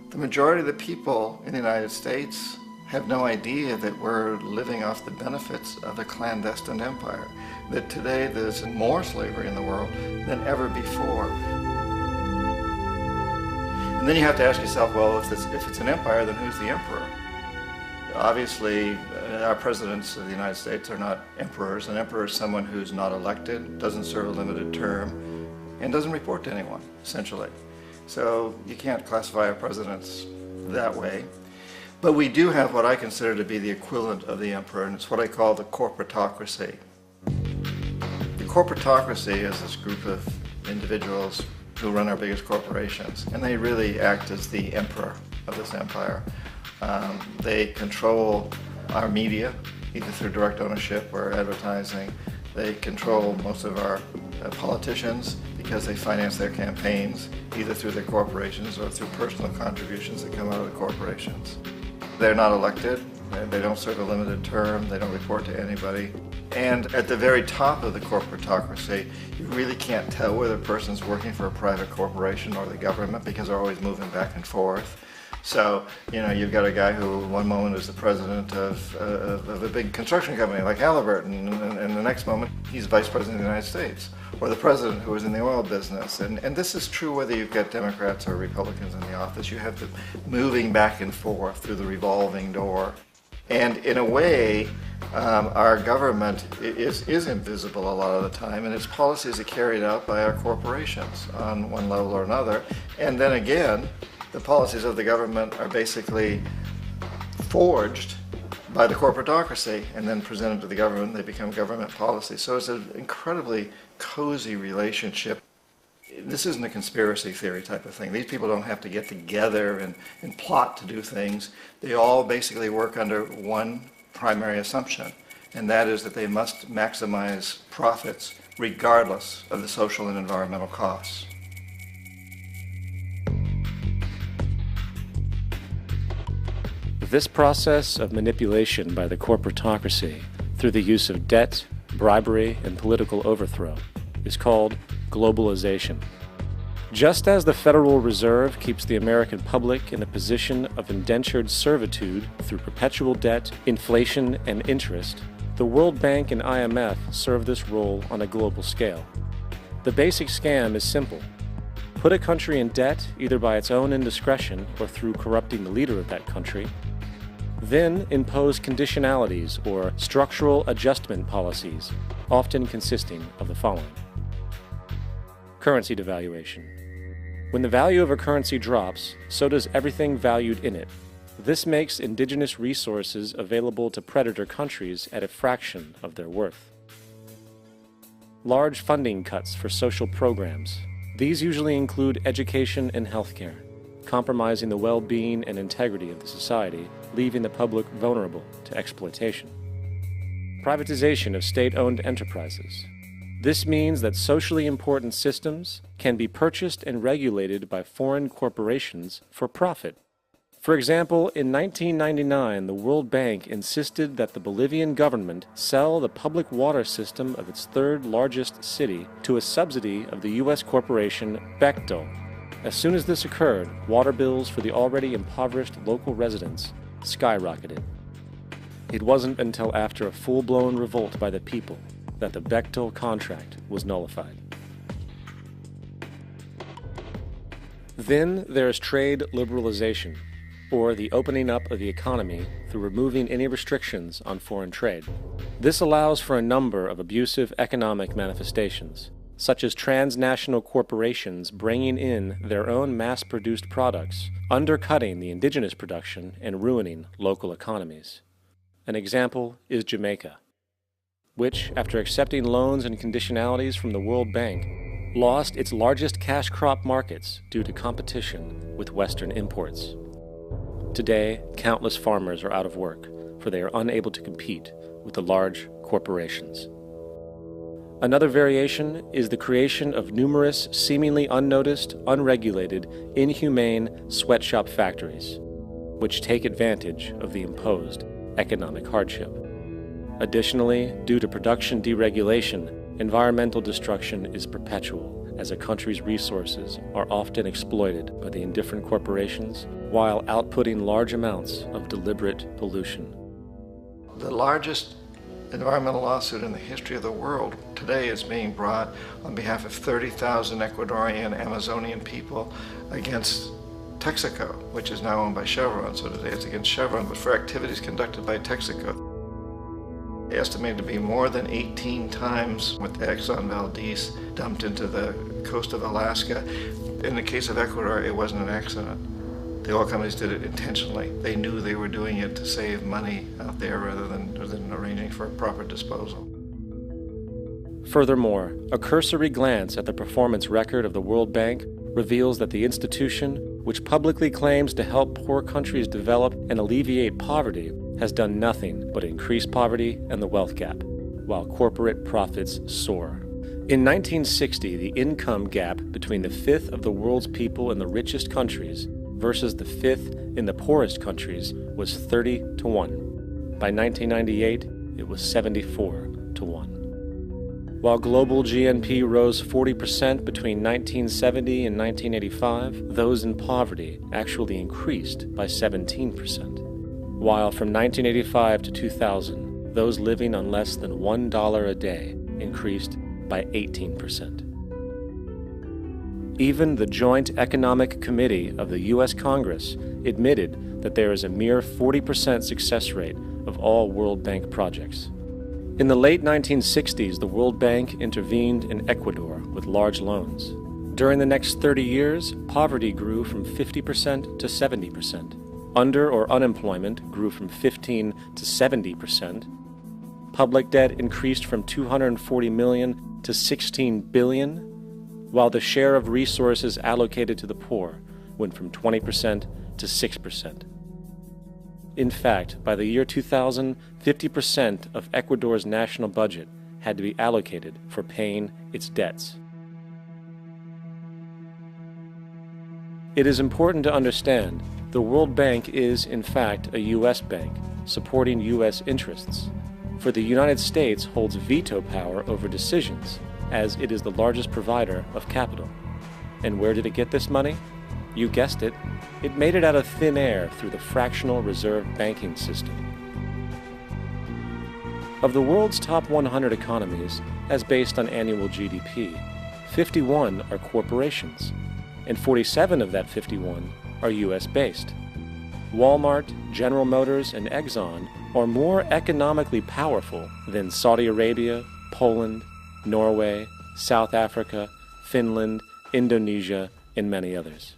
The majority of the people in the United States have no idea that we're living off the benefits of a clandestine empire, that today there's more slavery in the world than ever before. And then you have to ask yourself, well, if it's an empire, then who's the emperor? Obviously, our presidents of the United States are not emperors. An emperor is someone who's not elected, doesn't serve a limited term, and doesn't report to anyone, essentially. So you can't classify our presidents that way. But we do have what I consider to be the equivalent of the emperor, and it's what I call the corporatocracy. The corporatocracy is this group of individuals who run our biggest corporations, and they really act as the emperor of this empire. They control our media, either through direct ownership or advertising. They control most of our politicians because they finance their campaigns, either through their corporations or through personal contributions that come out of the corporations. They're not elected, they don't serve a limited term, they don't report to anybody. And at the very top of the corporatocracy, you really can't tell whether a person's working for a private corporation or the government because they're always moving back and forth. So, you know, you've got a guy who one moment is the president of a big construction company like Halliburton, and the next moment he's vice president of the United States, or the president who is in the oil business. And this is true whether you've got Democrats or Republicans in the office. You have them moving back and forth through the revolving door. And in a way, our government is invisible a lot of the time, and its policies are carried out by our corporations on one level or another. And then again, the policies of the government are basically forged by the corporatocracy and then presented to the government. They become government policy. So it's an incredibly cozy relationship. This isn't a conspiracy theory type of thing. These people don't have to get together and plot to do things. They all basically work under one primary assumption, and that is that they must maximize profits regardless of the social and environmental costs. This process of manipulation by the corporatocracy through the use of debt, bribery, and political overthrow is called globalization. Just as the Federal Reserve keeps the American public in a position of indentured servitude through perpetual debt, inflation, and interest, the World Bank and IMF serve this role on a global scale. The basic scam is simple. Put a country in debt either by its own indiscretion or through corrupting the leader of that country, then impose conditionalities or structural adjustment policies, often consisting of the following. Currency devaluation. When the value of a currency drops, so does everything valued in it. This makes indigenous resources available to predator countries at a fraction of their worth. Large funding cuts for social programs. These usually include education and healthcare, compromising the well-being and integrity of the society, leaving the public vulnerable to exploitation. Privatization of state-owned enterprises. This means that socially important systems can be purchased and regulated by foreign corporations for profit. For example, in 1999, the World Bank insisted that the Bolivian government sell the public water system of its third largest city to a subsidy of the U.S. corporation Bechtel. As soon as this occurred, water bills for the already impoverished local residents skyrocketed. It wasn't until after a full-blown revolt by the people that the Bechtel contract was nullified. Then there is trade liberalization, or the opening up of the economy through removing any restrictions on foreign trade. This allows for a number of abusive economic manifestations, such as transnational corporations bringing in their own mass-produced products, undercutting the indigenous production and ruining local economies. An example is Jamaica, which, after accepting loans and conditionalities from the World Bank, lost its largest cash crop markets due to competition with Western imports. Today, countless farmers are out of work, for they are unable to compete with the large corporations. Another variation is the creation of numerous seemingly unnoticed, unregulated, inhumane sweatshop factories, which take advantage of the imposed economic hardship. Additionally, due to production deregulation, environmental destruction is perpetual, as a country's resources are often exploited by the indifferent corporations while outputting large amounts of deliberate pollution. The largest environmental lawsuit in the history of the world today is being brought on behalf of 30,000 Ecuadorian Amazonian people against Texaco, which is now owned by Chevron. So today it's against Chevron, but for activities conducted by Texaco. Estimated to be more than 18 times what the Exxon Valdez dumped into the coast of Alaska. In the case of Ecuador, it wasn't an accident. The oil companies did it intentionally. They knew they were doing it to save money out there rather than arranging for proper disposal. Furthermore, a cursory glance at the performance record of the World Bank reveals that the institution, which publicly claims to help poor countries develop and alleviate poverty, has done nothing but increase poverty and the wealth gap, while corporate profits soar. In 1960, the income gap between the fifth of the world's people in the richest countries versus the fifth in the poorest countries was 30 to 1. By 1998, it was 74 to 1. While global GNP rose 40% between 1970 and 1985, those in poverty actually increased by 17%. While from 1985 to 2000, those living on less than $1 a day increased by 18%. Even the Joint Economic Committee of the U.S. Congress admitted that there is a mere 40% success rate of all World Bank projects. In the late 1960s, the World Bank intervened in Ecuador with large loans. During the next 30 years, poverty grew from 50% to 70%. Under or unemployment grew from 15 to 70%. Public debt increased from 240 million to 16 billion, while the share of resources allocated to the poor went from 20% to 6%. In fact, by the year 2000, 50% of Ecuador's national budget had to be allocated for paying its debts. It is important to understand the World Bank is, in fact, a U.S. bank supporting U.S. interests, for the United States holds veto power over decisions, as it is the largest provider of capital. And where did it get this money? You guessed it, it made it out of thin air through the fractional reserve banking system. Of the world's top 100 economies, as based on annual GDP, 51 are corporations, and 47 of that 51 are U.S.-based. Walmart, General Motors, and Exxon are more economically powerful than Saudi Arabia, Poland, Norway, South Africa, Finland, Indonesia, and many others.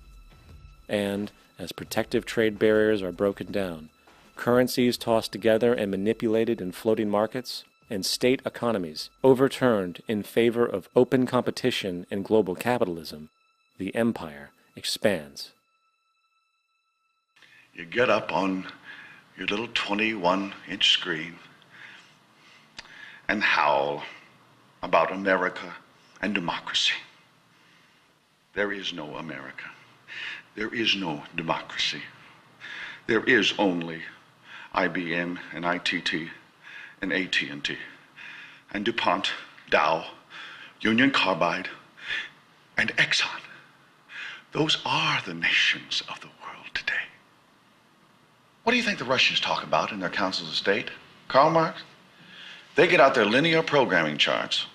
And, as protective trade barriers are broken down, currencies tossed together and manipulated in floating markets, and state economies overturned in favor of open competition and global capitalism, the empire expands. You get up on your little 21-inch screen and howl about America and democracy. There is no America. There is no democracy. There is only IBM and ITT and AT&T and DuPont, Dow, Union Carbide, and Exxon. Those are the nations of the world today. What do you think the Russians talk about in their councils of state? Karl Marx? They get out their linear programming charts,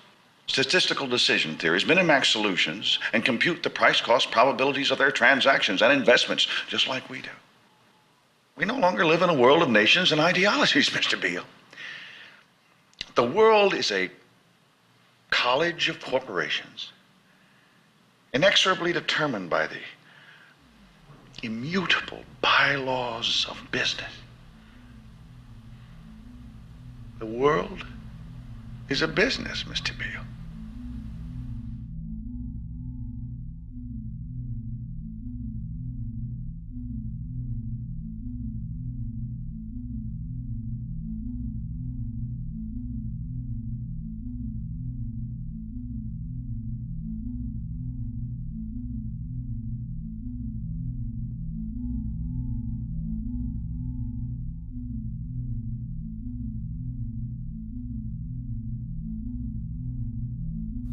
statistical decision theories, minimax solutions, and compute the price-cost probabilities of their transactions and investments, just like we do. We no longer live in a world of nations and ideologies, Mr. Beale. The world is a college of corporations, inexorably determined by the immutable bylaws of business. The world is a business, Mr. Beale.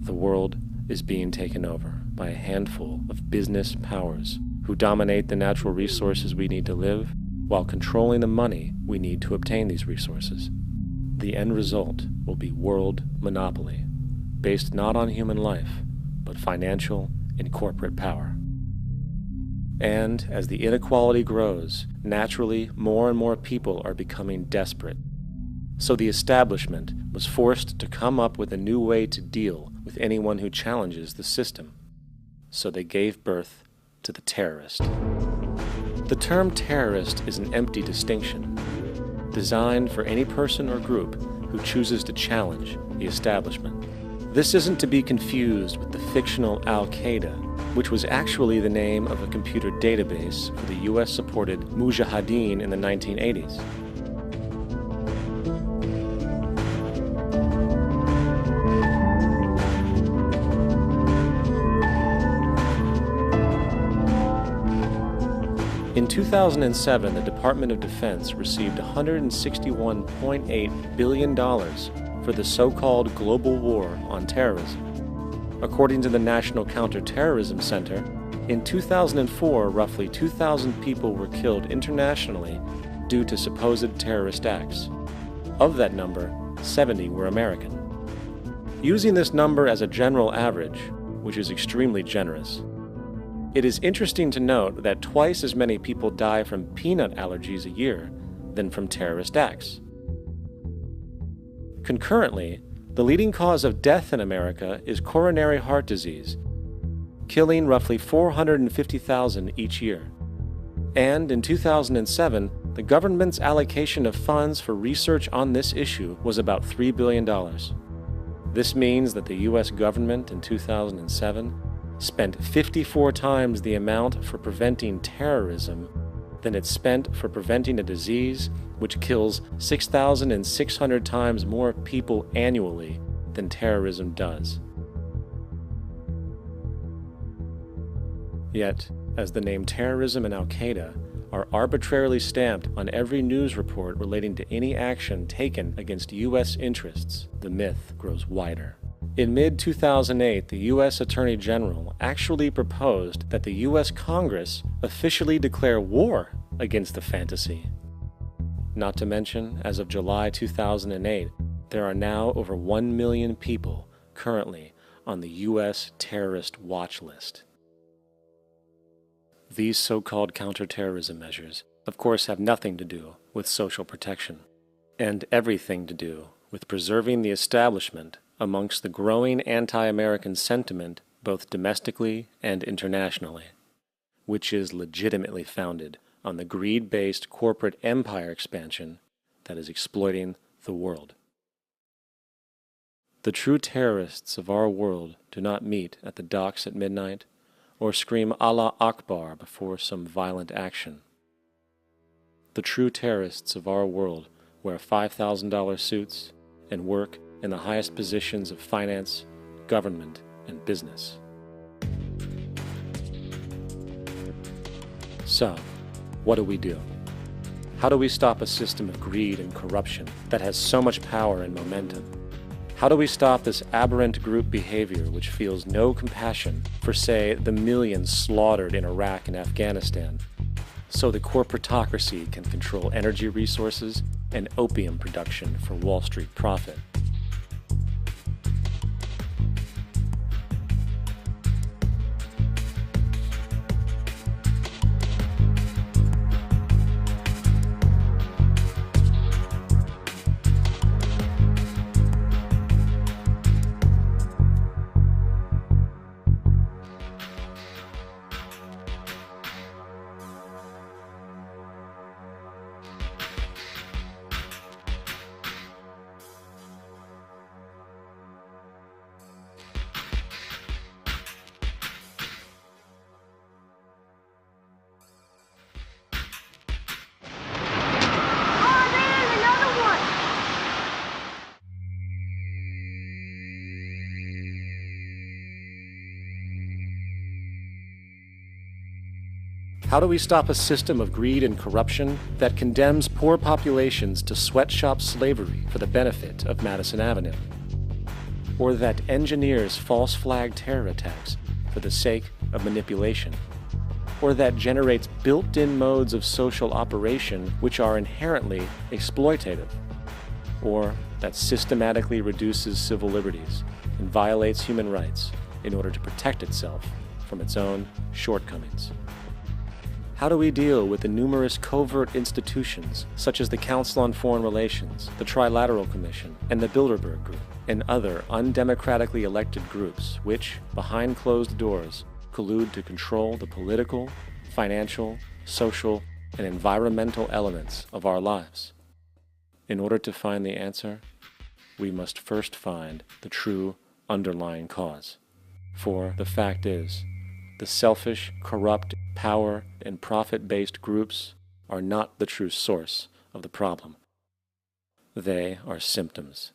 The world is being taken over by a handful of business powers who dominate the natural resources we need to live while controlling the money we need to obtain these resources. The end result will be world monopoly, based not on human life, but financial and corporate power. And as the inequality grows, naturally more and more people are becoming desperate. So the establishment was forced to come up with a new way to deal with anyone who challenges the system. So they gave birth to the terrorist. The term terrorist is an empty distinction, designed for any person or group who chooses to challenge the establishment. This isn't to be confused with the fictional Al-Qaeda, which was actually the name of a computer database for the US-supported Mujahideen in the 1980s. In 2007, the Department of Defense received $161.8 billion for the so-called global war on terrorism. According to the National Counterterrorism Center, in 2004, roughly 2,000 people were killed internationally due to supposed terrorist acts. Of that number, 70 were American. Using this number as a general average, which is extremely generous, it is interesting to note that twice as many people die from peanut allergies a year than from terrorist acts. Concurrently, the leading cause of death in America is coronary heart disease, killing roughly 450,000 each year. And in 2007, the government's allocation of funds for research on this issue was about $3 billion. This means that the U.S. government in 2007 spent 54 times the amount for preventing terrorism than it spent for preventing a disease which kills 6,600 times more people annually than terrorism does. Yet, as the name terrorism and Al-Qaeda are arbitrarily stamped on every news report relating to any action taken against U.S. interests, the myth grows wider. In mid-2008, the U.S. Attorney General actually proposed that the U.S. Congress officially declare war against the fantasy. Not to mention, as of July 2008, there are now over 1 million people currently on the U.S. terrorist watch list. These so-called counterterrorism measures, of course, have nothing to do with social protection, and everything to do with preserving the establishment amongst the growing anti-American sentiment both domestically and internationally, which is legitimately founded on the greed-based corporate empire expansion that is exploiting the world. The true terrorists of our world do not meet at the docks at midnight or scream Allah Akbar before some violent action. The true terrorists of our world wear $5,000 suits and work in the highest positions of finance, government, and business. So, what do? How do we stop a system of greed and corruption that has so much power and momentum? How do we stop this aberrant group behavior which feels no compassion for, say, the millions slaughtered in Iraq and Afghanistan, so the corporatocracy can control energy resources and opium production for Wall Street profit? How do we stop a system of greed and corruption that condemns poor populations to sweatshop slavery for the benefit of Madison Avenue? Or that engineers false flag terror attacks for the sake of manipulation? Or that generates built-in modes of social operation which are inherently exploitative? Or that systematically reduces civil liberties and violates human rights in order to protect itself from its own shortcomings? How do we deal with the numerous covert institutions, such as the Council on Foreign Relations, the Trilateral Commission, and the Bilderberg Group, and other undemocratically elected groups which, behind closed doors, collude to control the political, financial, social, and environmental elements of our lives? In order to find the answer, we must first find the true underlying cause. For the fact is, the selfish, corrupt, power, and profit-based groups are not the true source of the problem. They are symptoms.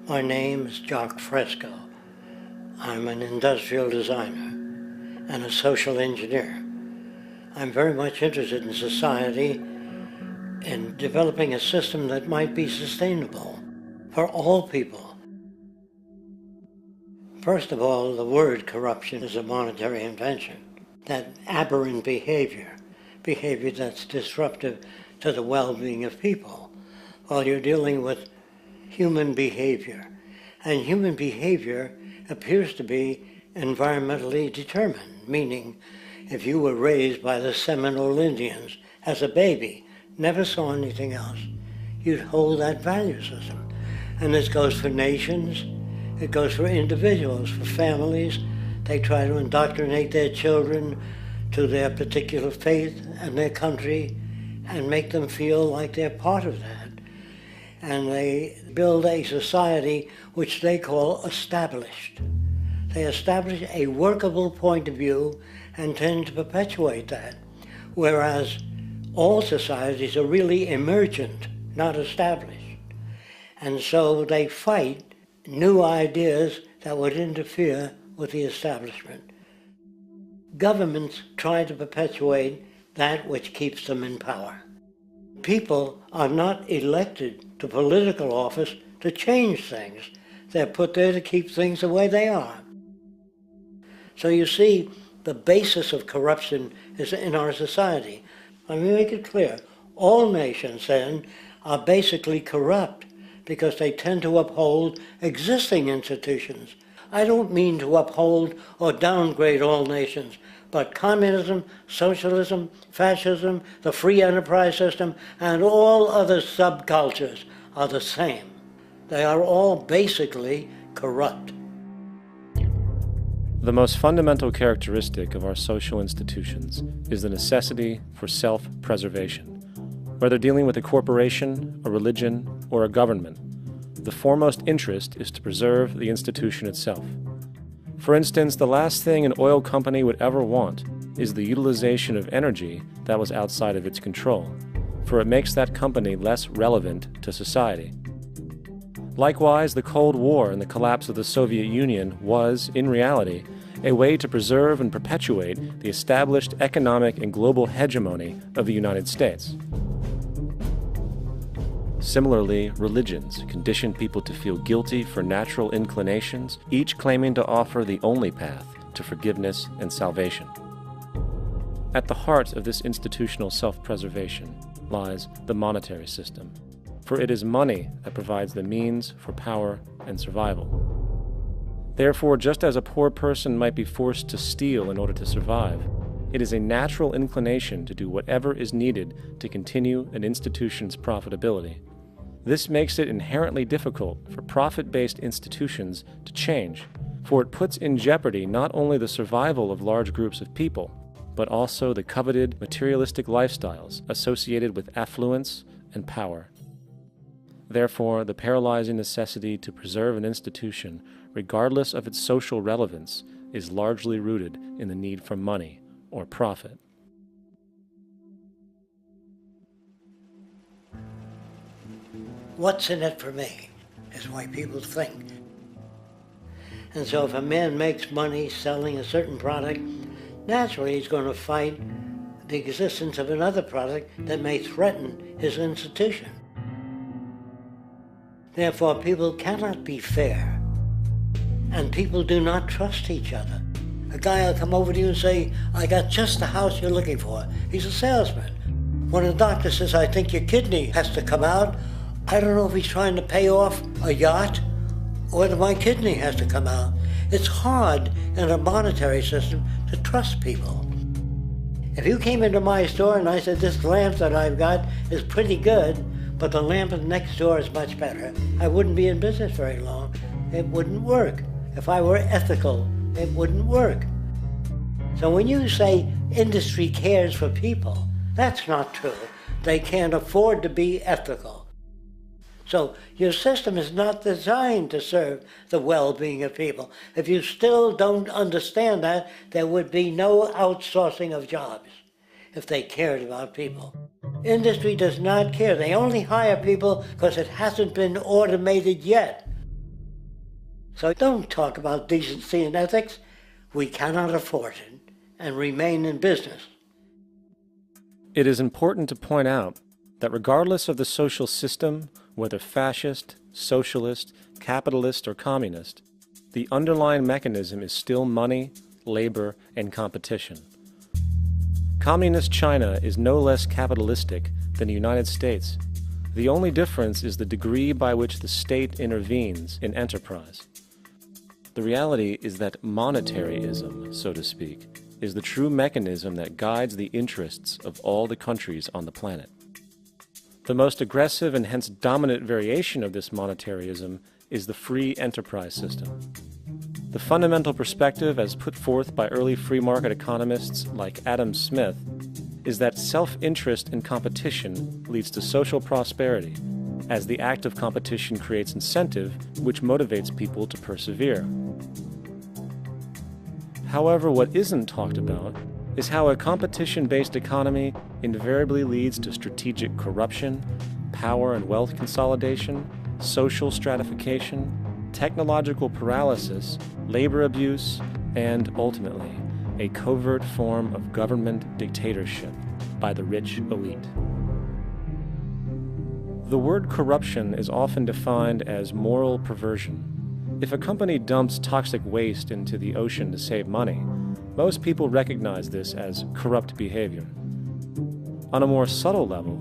My name is Jacque Fresco. I'm an industrial designer and a social engineer. I'm very much interested in society and developing a system that might be sustainable for all people. First of all, the word corruption is a monetary invention. That aberrant behavior that's disruptive to the well-being of people, while you're dealing with human behavior. And human behavior appears to be environmentally determined, meaning if you were raised by the Seminole Indians as a baby, never saw anything else, you'd hold that value system. And this goes for nations, it goes for individuals, for families. They try to indoctrinate their children to their particular faith and their country and make them feel like they're part of that. And they build a society which they call established. They establish a workable point of view and tend to perpetuate that, whereas all societies are really emergent, not established. And so they fight new ideas that would interfere with the establishment. Governments try to perpetuate that which keeps them in power. People are not elected to political office to change things. They're put there to keep things the way they are. So you see, the basis of corruption is in our society. Let me make it clear. All nations, then, are basically corrupt because they tend to uphold existing institutions. I don't mean to uphold or downgrade all nations, but communism, socialism, fascism, the free enterprise system, and all other subcultures are the same. They are all basically corrupt. The most fundamental characteristic of our social institutions is the necessity for self-preservation. Whether dealing with a corporation, a religion, or a government, the foremost interest is to preserve the institution itself. For instance, the last thing an oil company would ever want is the utilization of energy that was outside of its control, for it makes that company less relevant to society. Likewise, the Cold War and the collapse of the Soviet Union was, in reality, a way to preserve and perpetuate the established economic and global hegemony of the United States. Similarly, religions condition people to feel guilty for natural inclinations, each claiming to offer the only path to forgiveness and salvation. At the heart of this institutional self-preservation lies the monetary system, for it is money that provides the means for power and survival. Therefore, just as a poor person might be forced to steal in order to survive, it is a natural inclination to do whatever is needed to continue an institution's profitability. This makes it inherently difficult for profit-based institutions to change, for it puts in jeopardy not only the survival of large groups of people, but also the coveted materialistic lifestyles associated with affluence and power. Therefore, the paralyzing necessity to preserve an institution, regardless of its social relevance, is largely rooted in the need for money or profit. What's in it for me is why people think. And so if a man makes money selling a certain product, naturally he's going to fight the existence of another product that may threaten his institution. Therefore, people cannot be fair, and people do not trust each other. A guy will come over to you and say, I got just the house you're looking for. He's a salesman. When a doctor says, I think your kidney has to come out, I don't know if he's trying to pay off a yacht or whether my kidney has to come out. It's hard in a monetary system to trust people. If you came into my store and I said, this lamp that I've got is pretty good, but the lamp next door is much better, I wouldn't be in business very long. It wouldn't work. If I were ethical, it wouldn't work. So when you say industry cares for people, that's not true. They can't afford to be ethical. So your system is not designed to serve the well-being of people. If you still don't understand that, there would be no outsourcing of jobs if they cared about people. Industry does not care. They only hire people because it hasn't been automated yet. So don't talk about decency and ethics. We cannot afford it and remain in business. It is important to point out that regardless of the social system, whether fascist, socialist, capitalist, or communist, the underlying mechanism is still money, labor, and competition. Communist China is no less capitalistic than the United States, The only difference is the degree by which the state intervenes in enterprise. The reality is that monetaryism, so to speak, is the true mechanism that guides the interests of all the countries on the planet. The most aggressive and hence dominant variation of this monetaryism is the free enterprise system. The fundamental perspective, as put forth by early free market economists like Adam Smith, is that self-interest in competition leads to social prosperity, as the act of competition creates incentive, which motivates people to persevere. However, what isn't talked about is how a competition-based economy invariably leads to strategic corruption, power and wealth consolidation, social stratification, technological paralysis, labor abuse, and, ultimately, a covert form of government dictatorship by the rich elite. The word corruption is often defined as moral perversion. If a company dumps toxic waste into the ocean to save money, most people recognize this as corrupt behavior. On a more subtle level,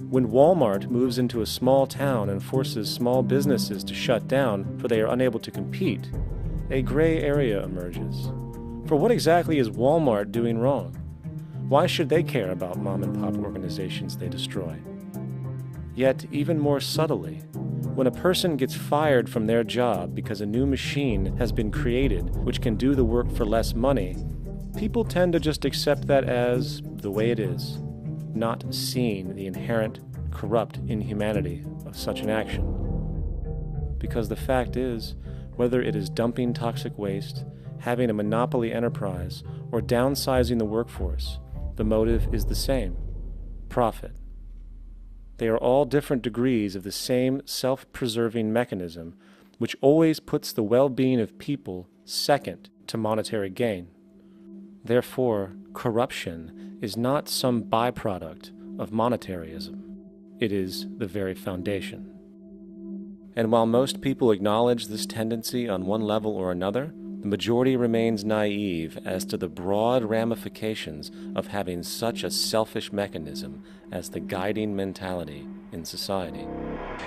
when Walmart moves into a small town and forces small businesses to shut down for they are unable to compete, a gray area emerges. For what exactly is Walmart doing wrong? Why should they care about mom-and-pop organizations they destroy? Yet, even more subtly, when a person gets fired from their job because a new machine has been created which can do the work for less money, people tend to just accept that as the way it is, not seeing the inherent, corrupt inhumanity of such an action. Because the fact is, whether it is dumping toxic waste, having a monopoly enterprise, or downsizing the workforce, the motive is the same: profit. They are all different degrees of the same self-preserving mechanism, which always puts the well-being of people second to monetary gain. Therefore, corruption is not some byproduct of monetaryism. It is the very foundation. And while most people acknowledge this tendency on one level or another, the majority remains naive as to the broad ramifications of having such a selfish mechanism as the guiding mentality in society.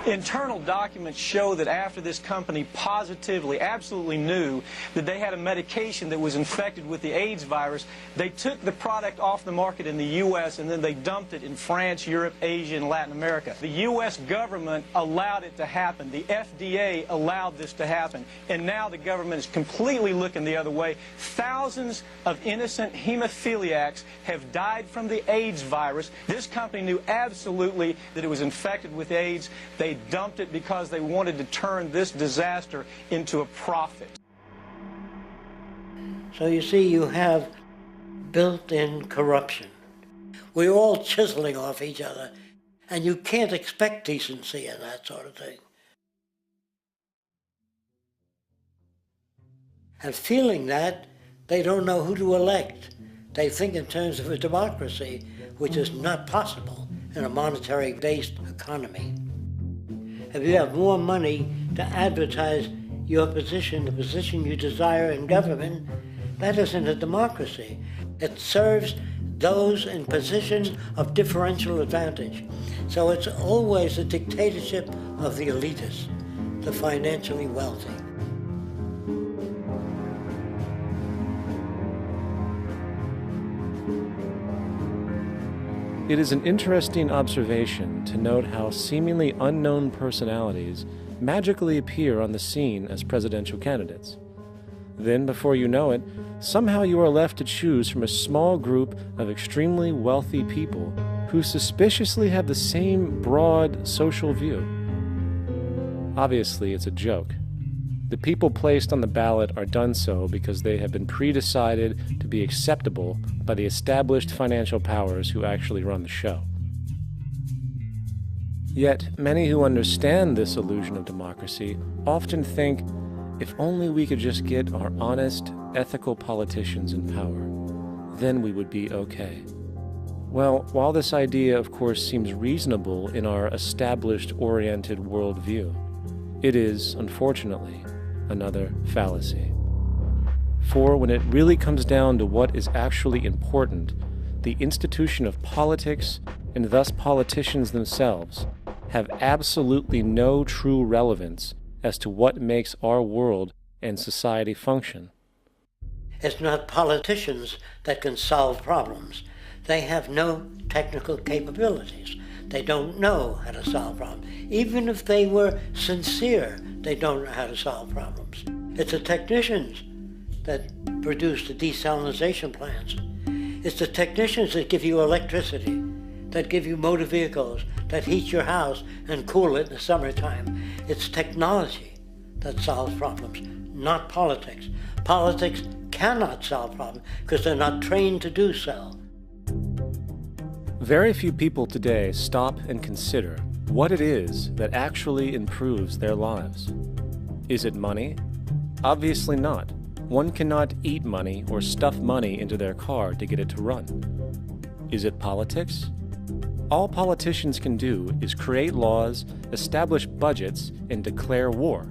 Internal documents show that after this company positively, absolutely knew that they had a medication that was infected with the AIDS virus, they took the product off the market in the U.S. and then they dumped it in France, Europe, Asia, and Latin America. The U.S. government allowed it to happen. The FDA allowed this to happen. And now the government is completely looking the other way. Thousands of innocent hemophiliacs have died from the AIDS virus. This company knew absolutely that it was infected with AIDS. They dumped it because they wanted to turn this disaster into a profit. So you see, you have built-in corruption. We're all chiseling off each other, and you can't expect decency in that sort of thing. And feeling that, they don't know who to elect. They think in terms of a democracy, which is not possible in a monetary-based economy. If you have more money to advertise your position, the position you desire in government, that isn't a democracy. It serves those in positions of differential advantage. So it's always a dictatorship of the elitists, the financially wealthy. It is an interesting observation to note how seemingly unknown personalities magically appear on the scene as presidential candidates. Then, before you know it, somehow you are left to choose from a small group of extremely wealthy people who suspiciously have the same broad social view. Obviously, it's a joke. The people placed on the ballot are done so because they have been pre-decided to be acceptable by the established financial powers who actually run the show. Yet, many who understand this illusion of democracy often think, if only we could just get our honest, ethical politicians in power, then we would be okay. Well, while this idea, of course, seems reasonable in our established-oriented worldview, it is, unfortunately, another fallacy. For when it really comes down to what is actually important, the institution of politics, and thus politicians themselves, have absolutely no true relevance as to what makes our world and society function. It's not politicians that can solve problems. They have no technical capabilities. They don't know how to solve problems. Even if they were sincere, they don't know how to solve problems. It's the technicians that produce the desalination plants. It's the technicians that give you electricity, that give you motor vehicles, that heat your house and cool it in the summertime. It's technology that solves problems, not politics. Politics cannot solve problems because they're not trained to do so. Very few people today stop and consider what it is that actually improves their lives. Is it money? Obviously not. One cannot eat money or stuff money into their car to get it to run. Is it politics? All politicians can do is create laws, establish budgets, and declare war.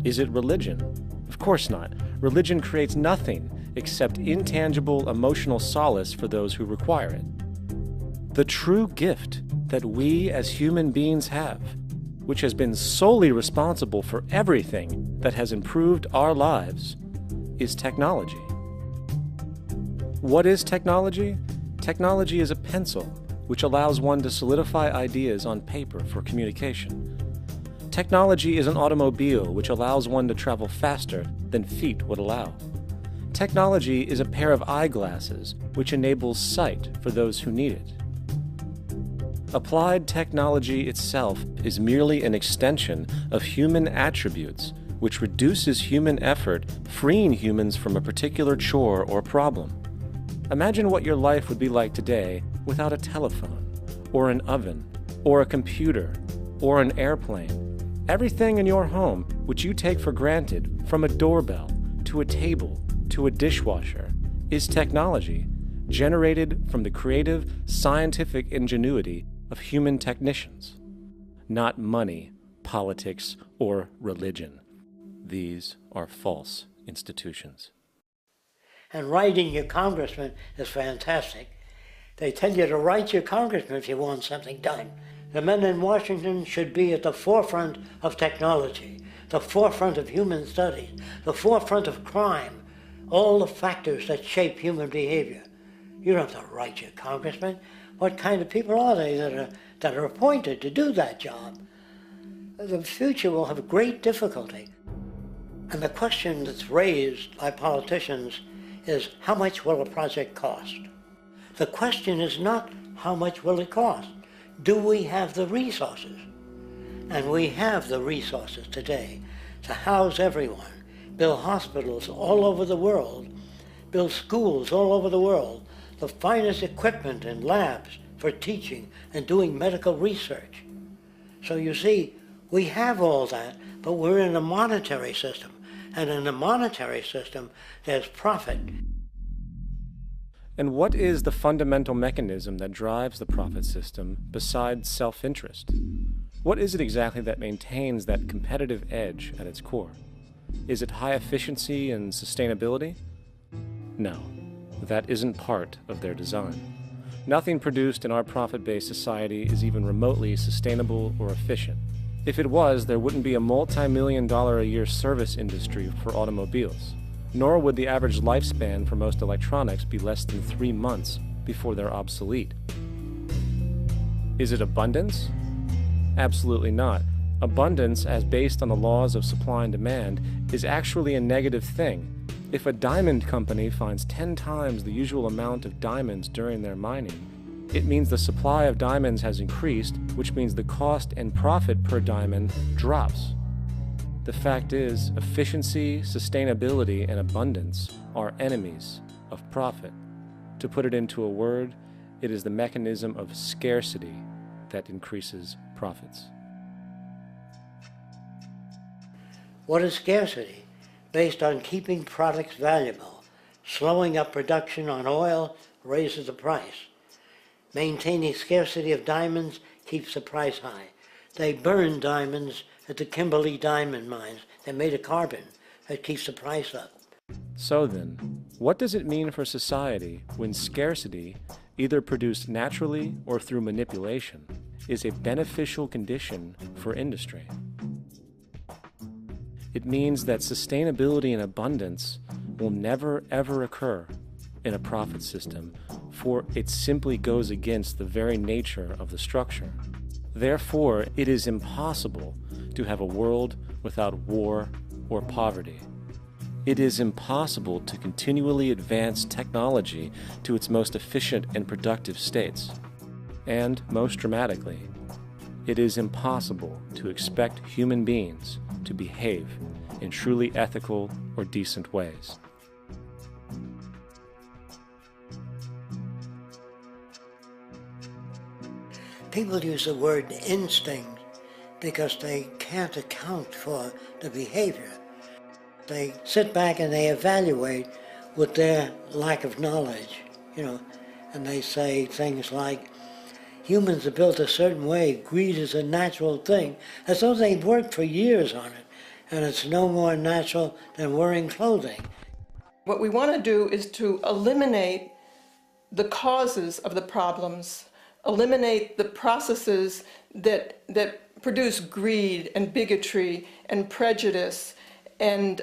Is it religion? Of course not. Religion creates nothing except intangible emotional solace for those who require it. The true gift that we as human beings have, which has been solely responsible for everything that has improved our lives, is technology. What is technology? Technology is a pencil which allows one to solidify ideas on paper for communication. Technology is an automobile which allows one to travel faster than feet would allow. Technology is a pair of eyeglasses which enables sight for those who need it. Applied technology itself is merely an extension of human attributes which reduces human effort, freeing humans from a particular chore or problem. Imagine what your life would be like today without a telephone, or an oven, or a computer, or an airplane. Everything in your home, which you take for granted, from a doorbell, to a table, to a dishwasher, is technology generated from the creative, scientific ingenuity of human technicians, not money, politics, or religion. These are false institutions. And writing your congressman is fantastic. They tell you to write your congressman if you want something done. The men in Washington should be at the forefront of technology, the forefront of human studies, the forefront of crime, all the factors that shape human behavior. You don't have to write your congressman. What kind of people are they that are appointed to do that job? The future will have great difficulty. And the question that's raised by politicians is, how much will a project cost? The question is not how much will it cost. Do we have the resources? And we have the resources today to house everyone, build hospitals all over the world, build schools all over the world, the finest equipment and labs for teaching and doing medical research. So you see, we have all that, but we're in a monetary system. And in a monetary system, there's profit. And what is the fundamental mechanism that drives the profit system besides self-interest? What is it exactly that maintains that competitive edge at its core? Is it high efficiency and sustainability? No, that isn't part of their design. Nothing produced in our profit-based society is even remotely sustainable or efficient. If it was, there wouldn't be a multi-million-dollar-a-year service industry for automobiles, nor would the average lifespan for most electronics be less than 3 months before they're obsolete. Is it abundance? Absolutely not. Abundance, as based on the laws of supply and demand, is actually a negative thing. If a diamond company finds 10 times the usual amount of diamonds during their mining, it means the supply of diamonds has increased, which means the cost and profit per diamond drops. The fact is, efficiency, sustainability, and abundance are enemies of profit. To put it into a word, it is the mechanism of scarcity that increases profits. What is scarcity? Based on keeping products valuable. Slowing up production on oil raises the price. Maintaining scarcity of diamonds keeps the price high. They burn diamonds at the Kimberley diamond mines. They're made of carbon. That keeps the price up. So then, what does it mean for society when scarcity, either produced naturally or through manipulation, is a beneficial condition for industry. It means that sustainability and abundance will never ever occur in a profit system, for it simply goes against the very nature of the structure. Therefore, it is impossible to have a world without war or poverty. It is impossible to continually advance technology to its most efficient and productive states. And, most dramatically, it is impossible to expect human beings to behave in truly ethical or decent ways. People use the word instinct because they can't account for the behavior. They sit back and they evaluate with their lack of knowledge, and they say things like, humans are built a certain way, greed is a natural thing, as though they've worked for years on it, and it's no more natural than wearing clothing. What we want to do is to eliminate the causes of the problems, eliminate the processes that produce greed and bigotry and prejudice and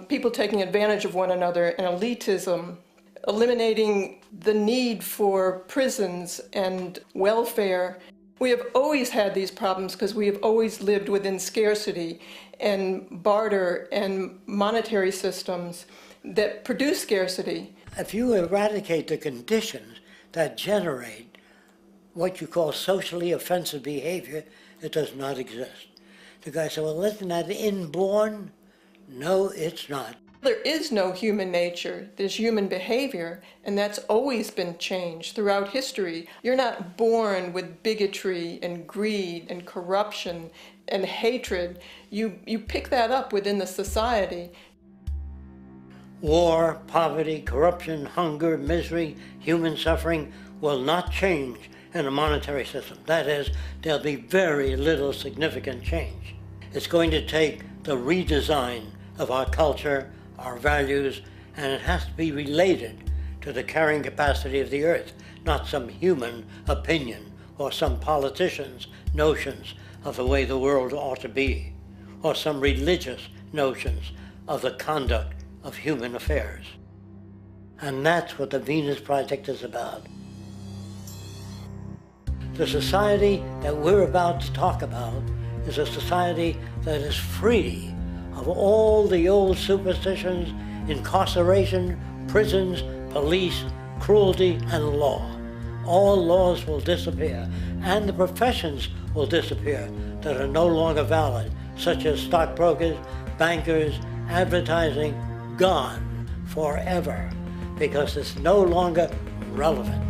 people taking advantage of one another and elitism, eliminating the need for prisons and welfare. We have always had these problems because we have always lived within scarcity and barter and monetary systems that produce scarcity. If you eradicate the conditions that generate what you call socially offensive behavior, it does not exist. The guy said, well, isn't that inborn? No, it's not. There is no human nature, there's human behavior, and that's always been changed throughout history. You're not born with bigotry and greed and corruption and hatred. You pick that up within the society. War, poverty, corruption, hunger, misery, human suffering will not change in a monetary system. That is, there'll be very little significant change. It's going to take the redesign of our culture, our values, and it has to be related to the carrying capacity of the earth, not some human opinion or some politician's notions of the way the world ought to be, or some religious notions of the conduct of human affairs. And that's what the Venus Project is about. The society that we're about to talk about is a society that is free of all the old superstitions, incarceration, prisons, police, cruelty, and law. All laws will disappear, and the professions will disappear that are no longer valid, such as stockbrokers, bankers, advertising, gone forever, because it's no longer relevant.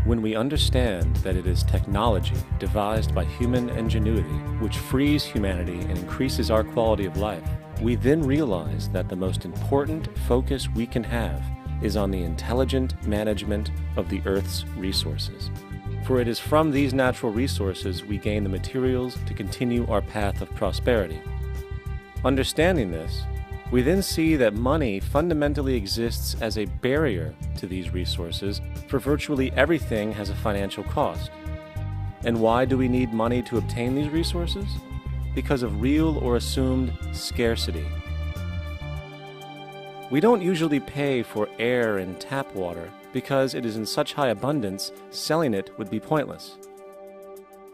When we understand that it is technology devised by human ingenuity which frees humanity and increases our quality of life, we then realize that the most important focus we can have is on the intelligent management of the Earth's resources. For it is from these natural resources we gain the materials to continue our path of prosperity. Understanding this, we then see that money fundamentally exists as a barrier to these resources, for virtually everything has a financial cost. And why do we need money to obtain these resources? Because of real or assumed scarcity. We don't usually pay for air and tap water because it is in such high abundance, selling it would be pointless.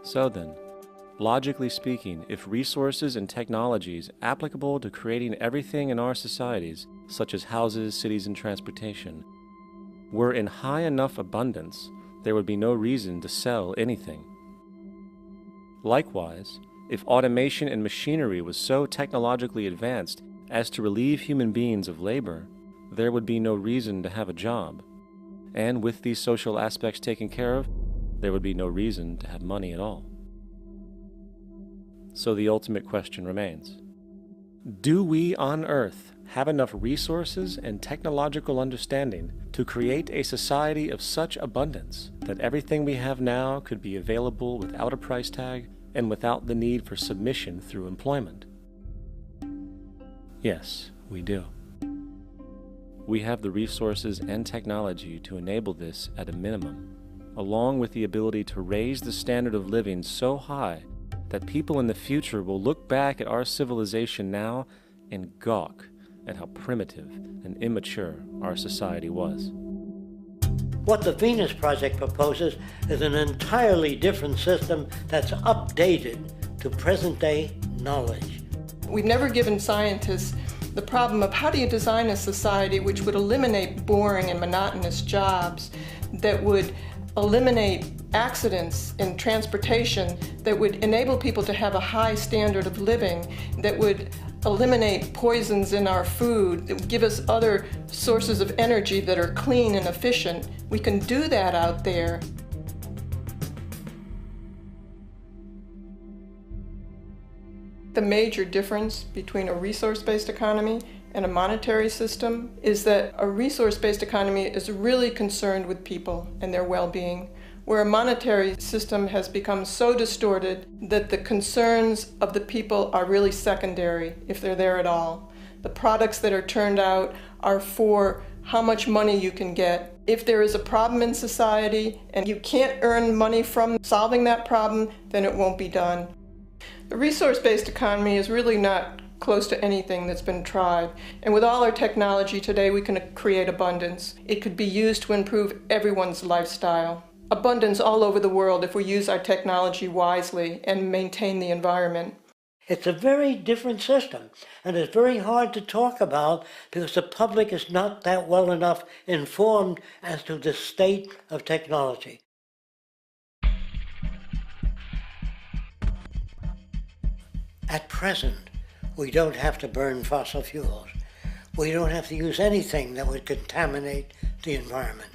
So then, logically speaking, if resources and technologies applicable to creating everything in our societies, such as houses, cities, and transportation, were in high enough abundance, there would be no reason to sell anything. Likewise, if automation and machinery was so technologically advanced as to relieve human beings of labor, there would be no reason to have a job. And with these social aspects taken care of, there would be no reason to have money at all. So the ultimate question remains: do we on Earth have enough resources and technological understanding to create a society of such abundance that everything we have now could be available without a price tag and without the need for submission through employment? Yes, we do. We have the resources and technology to enable this at a minimum, along with the ability to raise the standard of living so high that people in the future will look back at our civilization now and gawk at how primitive and immature our society was. What the Venus Project proposes is an entirely different system that's updated to present-day knowledge. We've never given scientists the problem of how do you design a society which would eliminate boring and monotonous jobs, that would eliminate accidents in transportation, that would enable people to have a high standard of living, that would eliminate poisons in our food, that would give us other sources of energy that are clean and efficient. We can do that out there. The major difference between a resource-based economy and a monetary system is that a resource-based economy is really concerned with people and their well-being, where a monetary system has become so distorted that the concerns of the people are really secondary, if they're there at all. The products that are turned out are for how much money you can get. If there is a problem in society and you can't earn money from solving that problem, then it won't be done. The resource-based economy is really not close to anything that's been tried. And with all our technology today, we can create abundance. It could be used to improve everyone's lifestyle. Abundance all over the world if we use our technology wisely and maintain the environment. It's a very different system, and it's very hard to talk about because the public is not that well enough informed as to the state of technology. At present, we don't have to burn fossil fuels. We don't have to use anything that would contaminate the environment.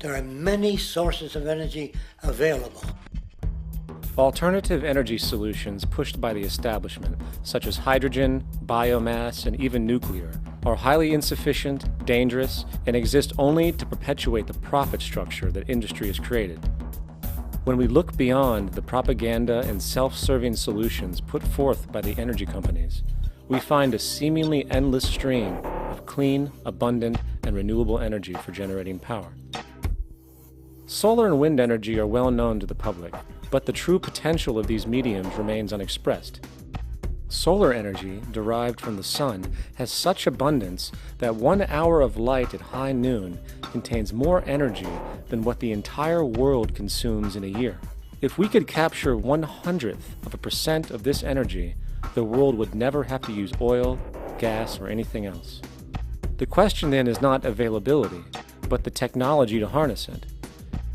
There are many sources of energy available. Alternative energy solutions pushed by the establishment, such as hydrogen, biomass, and even nuclear, are highly insufficient, dangerous, and exist only to perpetuate the profit structure that industry has created. When we look beyond the propaganda and self-serving solutions put forth by the energy companies, we find a seemingly endless stream of clean, abundant, and renewable energy for generating power. Solar and wind energy are well known to the public, but the true potential of these mediums remains unexpressed. Solar energy, derived from the sun, has such abundance that 1 hour of light at high noon contains more energy than what the entire world consumes in a year. If we could capture 0.01% of this energy, the world would never have to use oil, gas, or anything else. The question then is not availability, but the technology to harness it.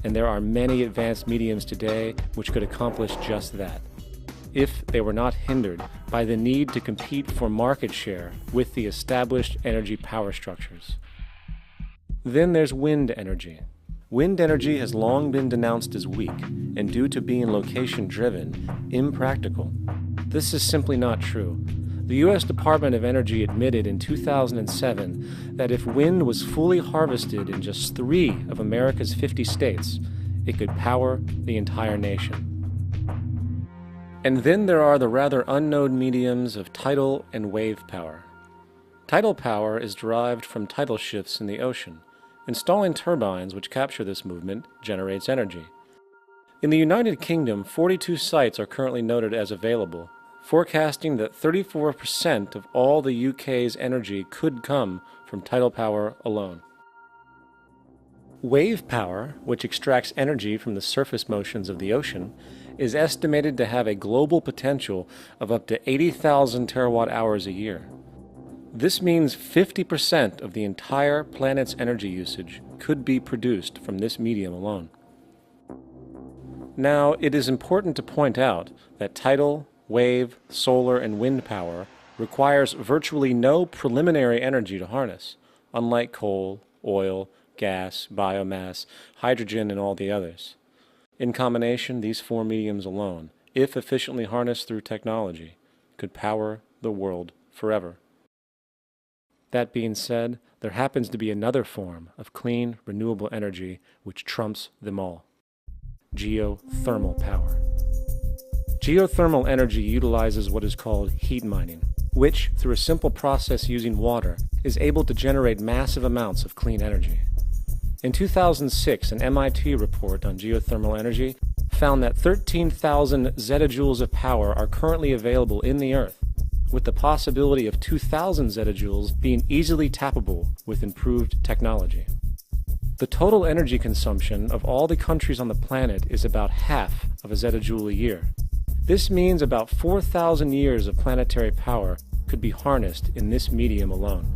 And there are many advanced mediums today which could accomplish just that, if they were not hindered by the need to compete for market share with the established energy power structures. Then there's wind energy. Wind energy has long been denounced as weak, and due to being location-driven, impractical. This is simply not true. The U.S. Department of Energy admitted in 2007 that if wind was fully harvested in just 3 of America's 50 states, it could power the entire nation. And then there are the rather unknown mediums of tidal and wave power. Tidal power is derived from tidal shifts in the ocean. Installing turbines which capture this movement generates energy. In the United Kingdom, 42 sites are currently noted as available, forecasting that 34% of all the UK's energy could come from tidal power alone. Wave power, which extracts energy from the surface motions of the ocean, is estimated to have a global potential of up to 80,000 terawatt-hours a year. This means 50% of the entire planet's energy usage could be produced from this medium alone. Now, it is important to point out that tidal, wave, solar, and wind power requires virtually no preliminary energy to harness, unlike coal, oil, gas, biomass, hydrogen, and all the others. In combination, these 4 mediums alone, if efficiently harnessed through technology, could power the world forever. That being said, there happens to be another form of clean, renewable energy which trumps them all: geothermal power. Geothermal energy utilizes what is called heat mining, which, through a simple process using water, is able to generate massive amounts of clean energy. In 2006, an MIT report on geothermal energy found that 13,000 zettajoules of power are currently available in the Earth, with the possibility of 2,000 zettajoules being easily tappable with improved technology. The total energy consumption of all the countries on the planet is about half of a zettajoule a year. This means about 4,000 years of planetary power could be harnessed in this medium alone.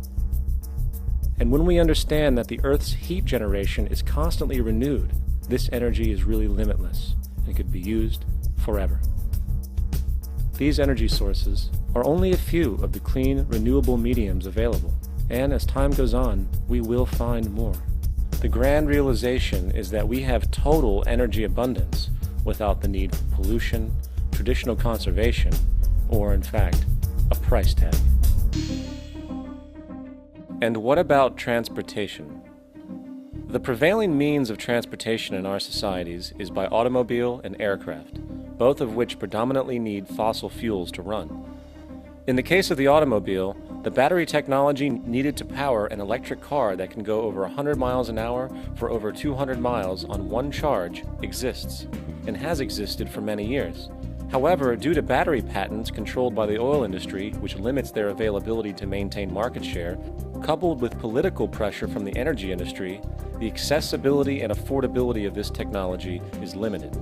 And when we understand that the Earth's heat generation is constantly renewed, this energy is really limitless and could be used forever. These energy sources are only a few of the clean, renewable mediums available, and as time goes on, we will find more. The grand realization is that we have total energy abundance without the need for pollution, traditional conservation, or in fact, a price tag. And what about transportation? The prevailing means of transportation in our societies is by automobile and aircraft, both of which predominantly need fossil fuels to run. In the case of the automobile, the battery technology needed to power an electric car that can go over 100 miles an hour for over 200 miles on one charge exists, and has existed for many years. However, due to battery patents controlled by the oil industry, which limits their availability to maintain market share, coupled with political pressure from the energy industry, the accessibility and affordability of this technology is limited.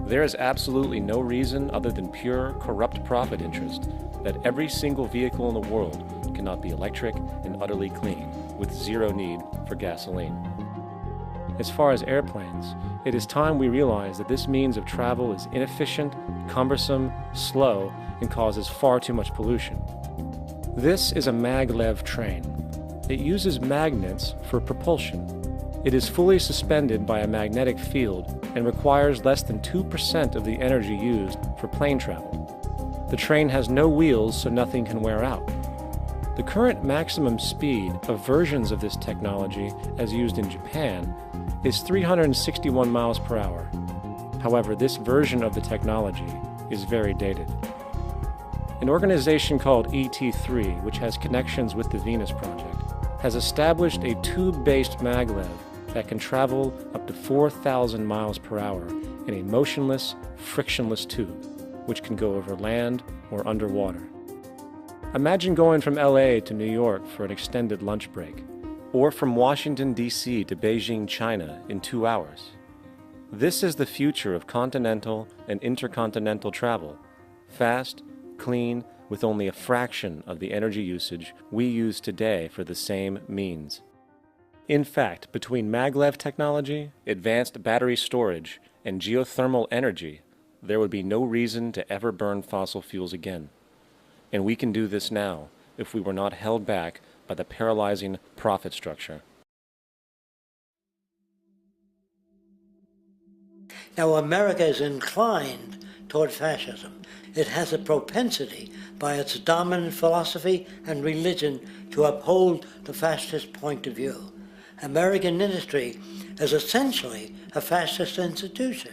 There is absolutely no reason other than pure, corrupt profit interest that every single vehicle in the world cannot be electric and utterly clean, with zero need for gasoline. As far as airplanes, it is time we realize that this means of travel is inefficient, cumbersome, slow, and causes far too much pollution. This is a maglev train. It uses magnets for propulsion. It is fully suspended by a magnetic field and requires less than 2% of the energy used for plane travel. The train has no wheels, so nothing can wear out. The current maximum speed of versions of this technology, as used in Japan, is 361 miles per hour. However, this version of the technology is very dated. An organization called ET3, which has connections with the Venus Project, has established a tube-based maglev that can travel up to 4,000 miles per hour in a motionless, frictionless tube, which can go over land or underwater. Imagine going from LA to New York for an extended lunch break, or from Washington, D.C. to Beijing, China in 2 hours. This is the future of continental and intercontinental travel, fast, clean, with only a fraction of the energy usage we use today for the same means. In fact, between maglev technology, advanced battery storage, and geothermal energy, there would be no reason to ever burn fossil fuels again. And we can do this now if we were not held back by the paralyzing profit structure. Now, America is inclined toward fascism. It has a propensity by its dominant philosophy and religion to uphold the fascist point of view. American industry is essentially a fascist institution.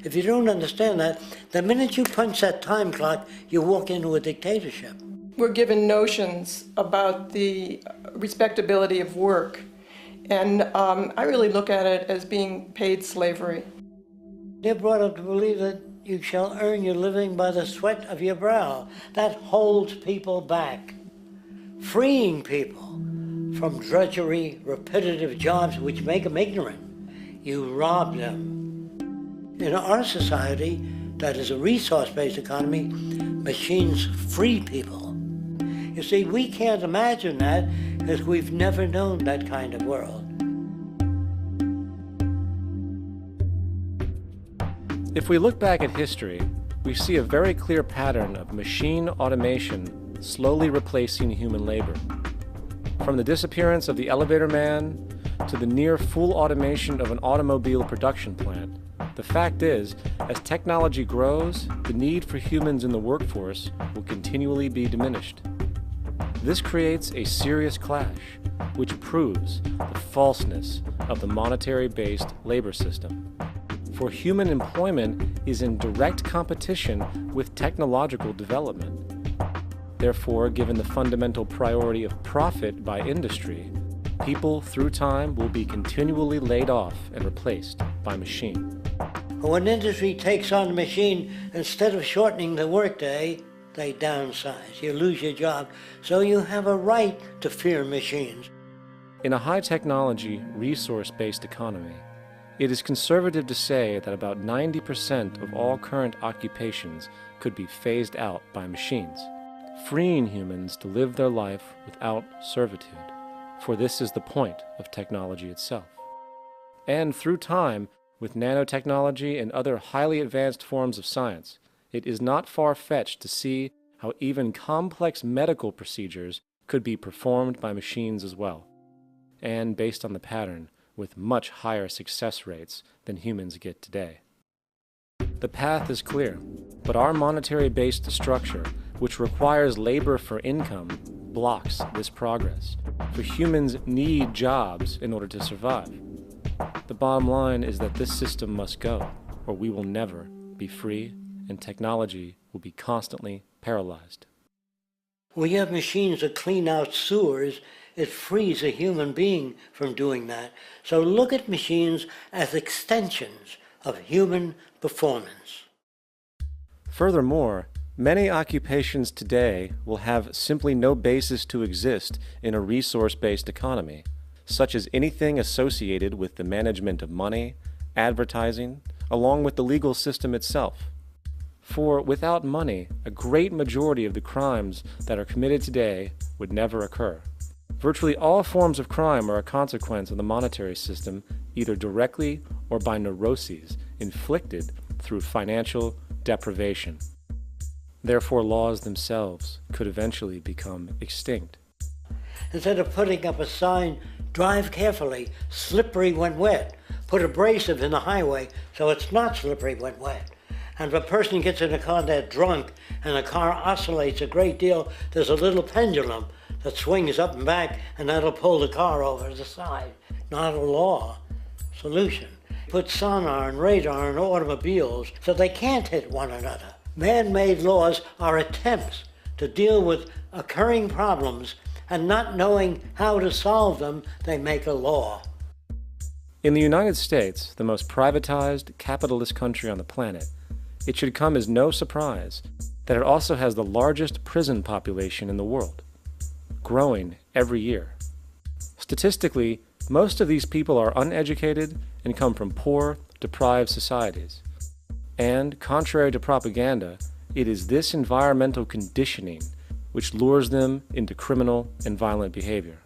If you don't understand that, the minute you punch that time clock, you walk into a dictatorship. We're given notions about the respectability of work, and I really look at it as being paid slavery. They're brought up to believe that you shall earn your living by the sweat of your brow. That holds people back, freeing people from drudgery, repetitive jobs which make them ignorant. You rob them. In our society, that is a resource-based economy, machines free people. You see, we can't imagine that because we've never known that kind of world. If we look back at history, we see a very clear pattern of machine automation slowly replacing human labor. From the disappearance of the elevator man to the near full automation of an automobile production plant, the fact is, as technology grows, the need for humans in the workforce will continually be diminished. This creates a serious clash, which proves the falseness of the monetary-based labor system. For human employment is in direct competition with technological development. Therefore, given the fundamental priority of profit by industry, people through time will be continually laid off and replaced by machine. When industry takes on a machine, instead of shortening the workday, they downsize. You lose your job. So you have a right to fear machines. In a high-technology, resource-based economy, it is conservative to say that about 90% of all current occupations could be phased out by machines, freeing humans to live their life without servitude, for this is the point of technology itself. And through time, with nanotechnology and other highly advanced forms of science, it is not far-fetched to see how even complex medical procedures could be performed by machines as well, and based on the pattern, with much higher success rates than humans get today. The path is clear, but our monetary-based structure, which requires labor for income, blocks this progress, for humans need jobs in order to survive. The bottom line is that this system must go, or we will never be free, and technology will be constantly paralyzed. We have machines that clean out sewers. It frees a human being from doing that. So look at machines as extensions of human performance. Furthermore, many occupations today will have simply no basis to exist in a resource-based economy, such as anything associated with the management of money, advertising, along with the legal system itself. For without money, a great majority of the crimes that are committed today would never occur. Virtually all forms of crime are a consequence of the monetary system, either directly or by neuroses inflicted through financial deprivation. Therefore, laws themselves could eventually become extinct. Instead of putting up a sign, drive carefully, slippery when wet, put abrasive in the highway so it's not slippery when wet. And if a person gets in a car that's drunk and the car oscillates a great deal, there's a little pendulum that swings up and back, and that'll pull the car over to the side. Not a law solution. Put sonar and radar in automobiles so they can't hit one another. Man-made laws are attempts to deal with occurring problems, and not knowing how to solve them, they make a law. In the United States, the most privatized, capitalist country on the planet, it should come as no surprise that it also has the largest prison population in the world, growing every year. Statistically, most of these people are uneducated and come from poor, deprived societies. And, contrary to propaganda, it is this environmental conditioning which lures them into criminal and violent behavior.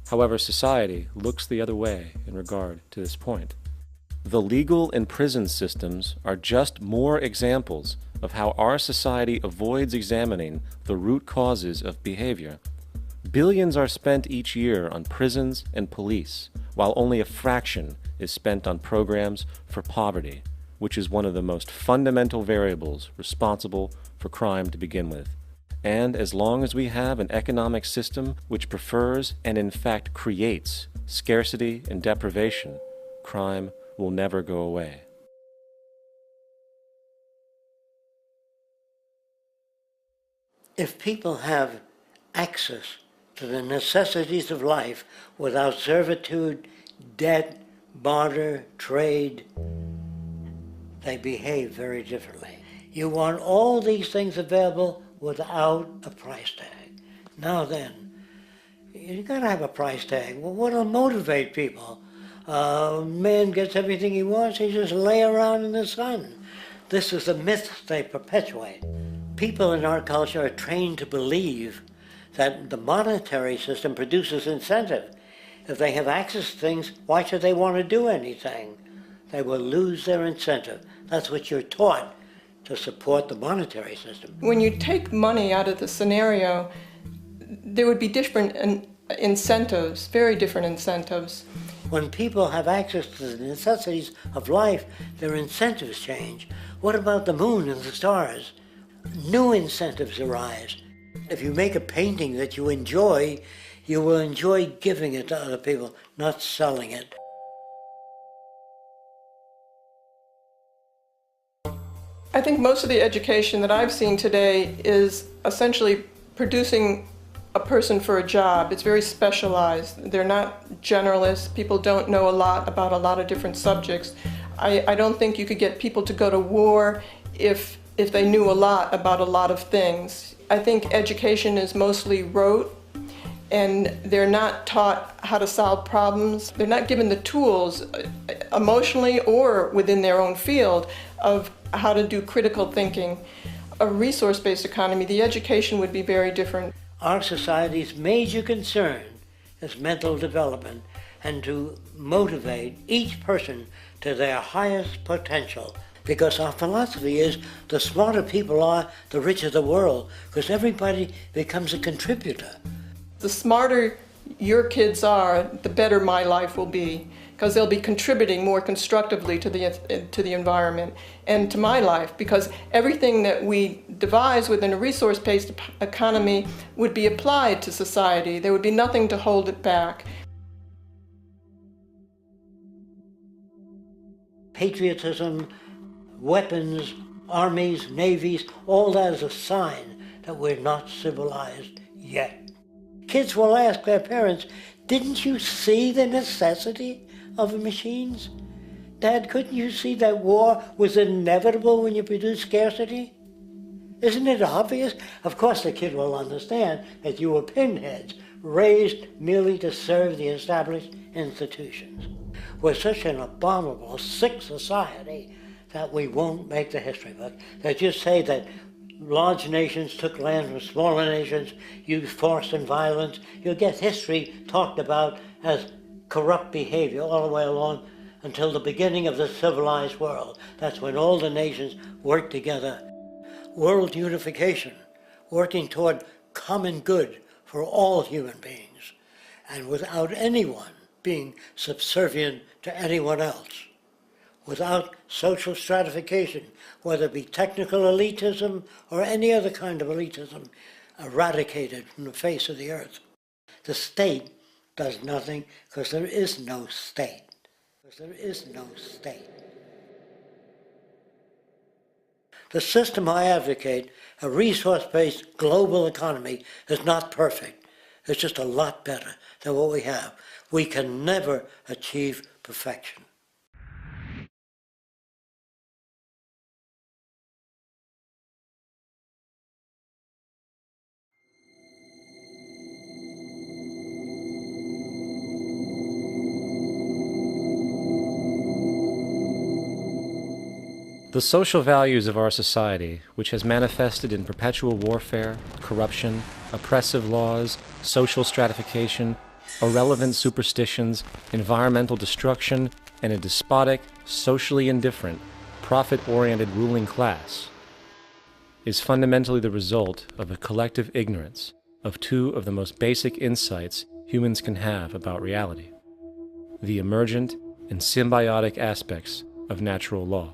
However, society looks the other way in regard to this point. The legal and prison systems are just more examples of how our society avoids examining the root causes of behavior. Billions are spent each year on prisons and police, while only a fraction is spent on programs for poverty, which is one of the most fundamental variables responsible for crime to begin with. And as long as we have an economic system which prefers and in fact creates scarcity and deprivation, crime will never go away. If people have access to the necessities of life without servitude, debt, barter, trade, they behave very differently. You want all these things available without a price tag. Now then, you gotta have a price tag. Well, what'll motivate people? Man gets everything he wants, he just lay around in the sun. This is the myth they perpetuate. People in our culture are trained to believe that the monetary system produces incentive. If they have access to things, why should they want to do anything? They will lose their incentive. That's what you're taught to support the monetary system. When you take money out of the scenario, there would be different incentives, very different incentives. When people have access to the necessities of life, their incentives change. What about the moon and the stars? New incentives arise. If you make a painting that you enjoy, you will enjoy giving it to other people, not selling it. I think most of the education that I've seen today is essentially producing a person for a job. It's very specialized. They're not generalists. People don't know a lot about a lot of different subjects. I don't think you could get people to go to war if they knew a lot about a lot of things. I think education is mostly rote, and they're not taught how to solve problems. They're not given the tools, emotionally or within their own field, of how to do critical thinking. A resource-based economy, the education would be very different. Our society's major concern is mental development and to motivate each person to their highest potential. Because our philosophy is the smarter people are, the richer the world, because everybody becomes a contributor. The smarter your kids are, the better my life will be, because they'll be contributing more constructively to the environment and to my life, because everything that we devise within a resource-based economy would be applied to society. There would be nothing to hold it back. Patriotism, weapons, armies, navies, all that is a sign that we're not civilized yet. Kids will ask their parents, didn't you see the necessity of the machines? Dad, couldn't you see that war was inevitable when you produce scarcity? Isn't it obvious? Of course the kid will understand that you were pinheads, raised merely to serve the established institutions. We're such an abominable, sick society that we won't make the history book. They just say that large nations took land from smaller nations, used force and violence. You'll get history talked about as corrupt behavior all the way along until the beginning of the civilized world. That's when all the nations work together. World unification, working toward common good for all human beings, and without anyone being subservient to anyone else. Without social stratification, whether it be technical elitism or any other kind of elitism, eradicated from the face of the earth. The state does nothing because there is no state. There is no state. The system I advocate, a resource-based global economy, is not perfect. It's just a lot better than what we have. We can never achieve perfection. The social values of our society, which has manifested in perpetual warfare, corruption, oppressive laws, social stratification, irrelevant superstitions, environmental destruction, and a despotic, socially indifferent, profit-oriented ruling class, is fundamentally the result of a collective ignorance of two of the most basic insights humans can have about reality: the emergent and symbiotic aspects of natural law.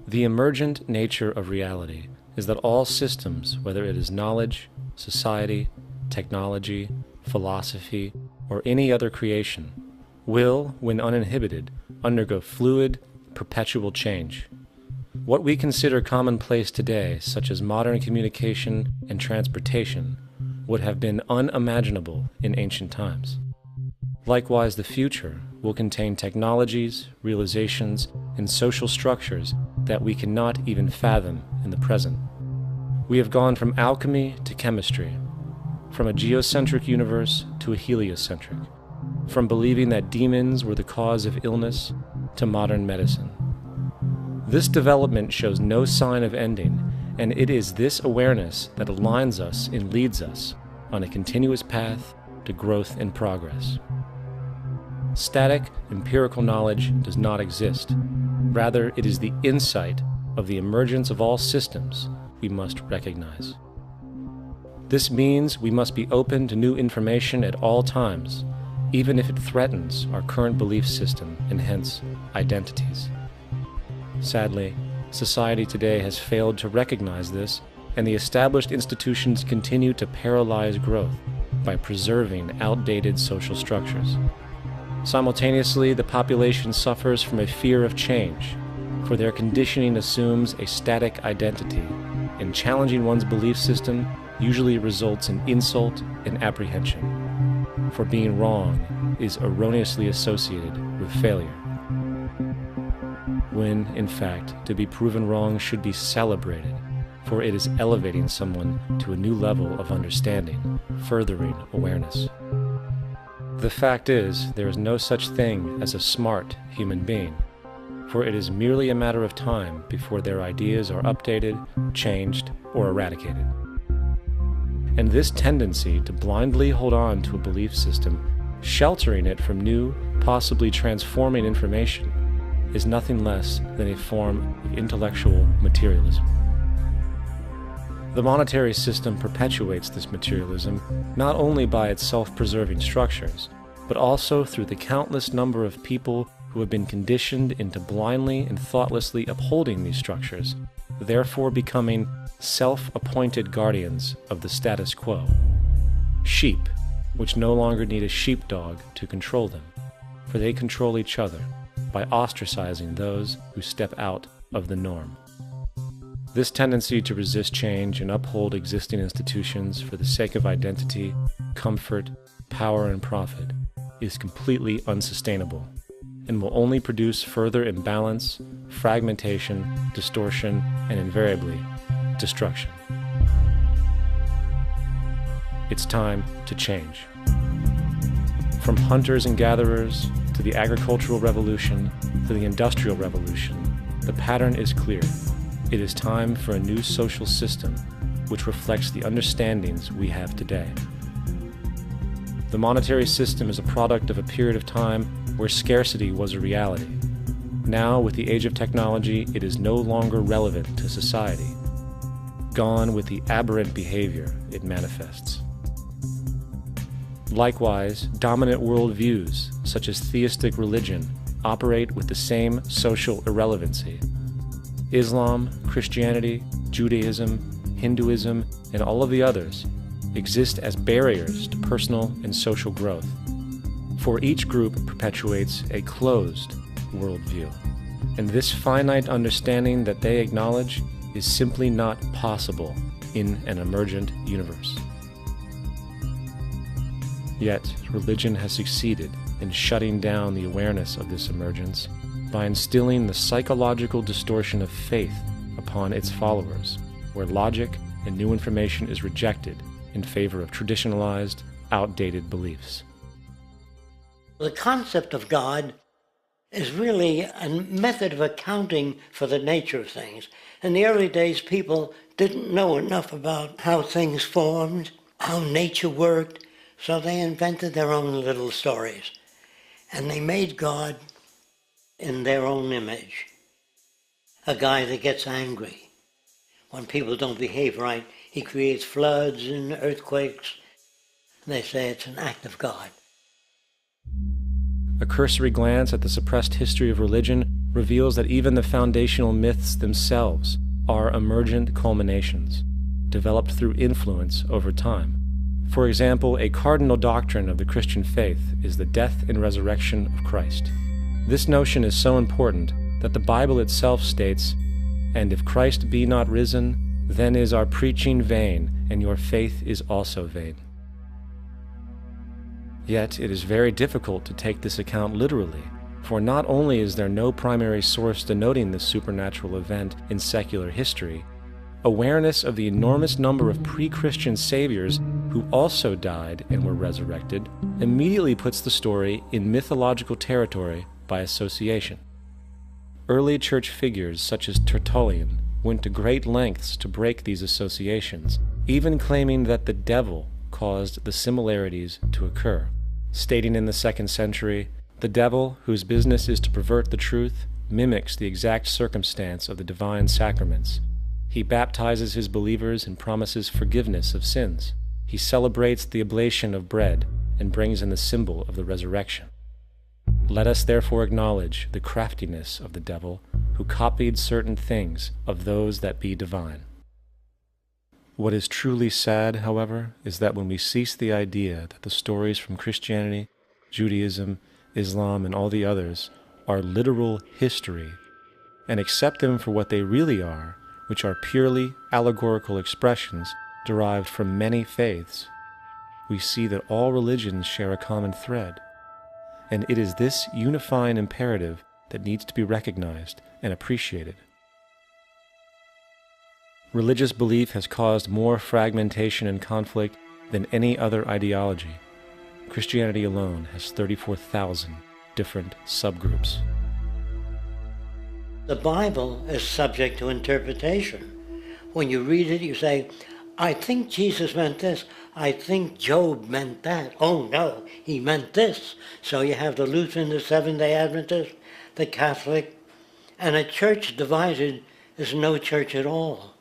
The emergent nature of reality is that all systems, whether it is knowledge, society, technology, philosophy, or any other creation, will, when uninhibited, undergo fluid, perpetual change. What we consider commonplace today, such as modern communication and transportation, would have been unimaginable in ancient times. Likewise, the future will contain technologies, realizations, and social structures that we cannot even fathom in the present. We have gone from alchemy to chemistry, from a geocentric universe to a heliocentric, from believing that demons were the cause of illness to modern medicine. This development shows no sign of ending, and it is this awareness that aligns us and leads us on a continuous path to growth and progress. Static, empirical knowledge does not exist. Rather, it is the insight of the emergence of all systems we must recognize. This means we must be open to new information at all times, even if it threatens our current belief system and hence identities. Sadly, society today has failed to recognize this, and the established institutions continue to paralyze growth by preserving outdated social structures. Simultaneously, the population suffers from a fear of change, for their conditioning assumes a static identity, and challenging one's belief system usually results in insult and apprehension, for being wrong is erroneously associated with failure, when, in fact, to be proven wrong should be celebrated, for it is elevating someone to a new level of understanding, furthering awareness. The fact is, there is no such thing as a smart human being, for it is merely a matter of time before their ideas are updated, changed, or eradicated. And this tendency to blindly hold on to a belief system, sheltering it from new, possibly transforming information, is nothing less than a form of intellectual materialism. The monetary system perpetuates this materialism not only by its self-preserving structures, but also through the countless number of people who have been conditioned into blindly and thoughtlessly upholding these structures, therefore becoming self-appointed guardians of the status quo. Sheep, which no longer need a sheepdog to control them, for they control each other by ostracizing those who step out of the norm. This tendency to resist change and uphold existing institutions for the sake of identity, comfort, power, and profit is completely unsustainable and will only produce further imbalance, fragmentation, distortion, and invariably, destruction. It's time to change. From hunters and gatherers to the agricultural revolution to the industrial revolution, the pattern is clear. It is time for a new social system which reflects the understandings we have today. The monetary system is a product of a period of time where scarcity was a reality. Now, with the age of technology, it is no longer relevant to society. Gone with the aberrant behavior it manifests. Likewise, dominant worldviews, such as theistic religion, operate with the same social irrelevancy. Islam, Christianity, Judaism, Hinduism, and all of the others exist as barriers to personal and social growth, for each group perpetuates a closed worldview, and this finite understanding that they acknowledge is simply not possible in an emergent universe. Yet, religion has succeeded in shutting down the awareness of this emergence by instilling the psychological distortion of faith upon its followers, where logic and new information is rejected in favor of traditionalized, outdated beliefs. The concept of God is really a method of accounting for the nature of things. In the early days, people didn't know enough about how things formed, how nature worked, so they invented their own little stories. And they made God in their own image. A guy that gets angry. When people don't behave right, he creates floods and earthquakes. They say it's an act of God. A cursory glance at the suppressed history of religion reveals that even the foundational myths themselves are emergent culminations, developed through influence over time. For example, a cardinal doctrine of the Christian faith is the death and resurrection of Christ. This notion is so important that the Bible itself states, "And if Christ be not risen, then is our preaching vain, and your faith is also vain." Yet it is very difficult to take this account literally, for not only is there no primary source denoting this supernatural event in secular history, awareness of the enormous number of pre-Christian saviors who also died and were resurrected immediately puts the story in mythological territory by association. Early church figures such as Tertullian went to great lengths to break these associations, even claiming that the devil caused the similarities to occur, stating in the 2nd century, "The devil, whose business is to pervert the truth, mimics the exact circumstance of the divine sacraments. He baptizes his believers and promises forgiveness of sins. He celebrates the oblation of bread and brings in the symbol of the resurrection. Let us therefore acknowledge the craftiness of the devil, who copied certain things of those that be divine." What is truly sad, however, is that when we cease the idea that the stories from Christianity, Judaism, Islam, and all the others are literal history, and accept them for what they really are, which are purely allegorical expressions derived from many faiths, we see that all religions share a common thread, and it is this unifying imperative that needs to be recognized and appreciated. Religious belief has caused more fragmentation and conflict than any other ideology. Christianity alone has 34,000 different subgroups. The Bible is subject to interpretation. When you read it, you say, I think Jesus meant this. I think Job meant that. Oh no, he meant this. So you have the Lutheran, the Seventh-day Adventist, the Catholic, and a church divided is no church at all.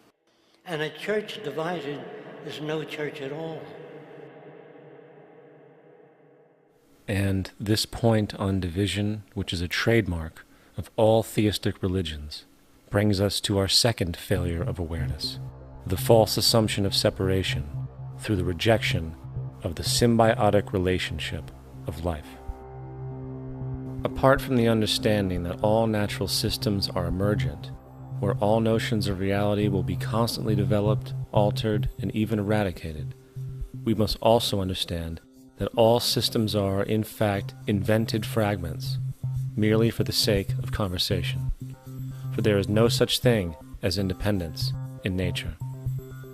And a church divided is no church at all. And this point on division, which is a trademark of all theistic religions, brings us to our second failure of awareness, the false assumption of separation through the rejection of the symbiotic relationship of life. Apart from the understanding that all natural systems are emergent, where all notions of reality will be constantly developed, altered, and even eradicated, we must also understand that all systems are, in fact, invented fragments, merely for the sake of conversation. For there is no such thing as independence in nature.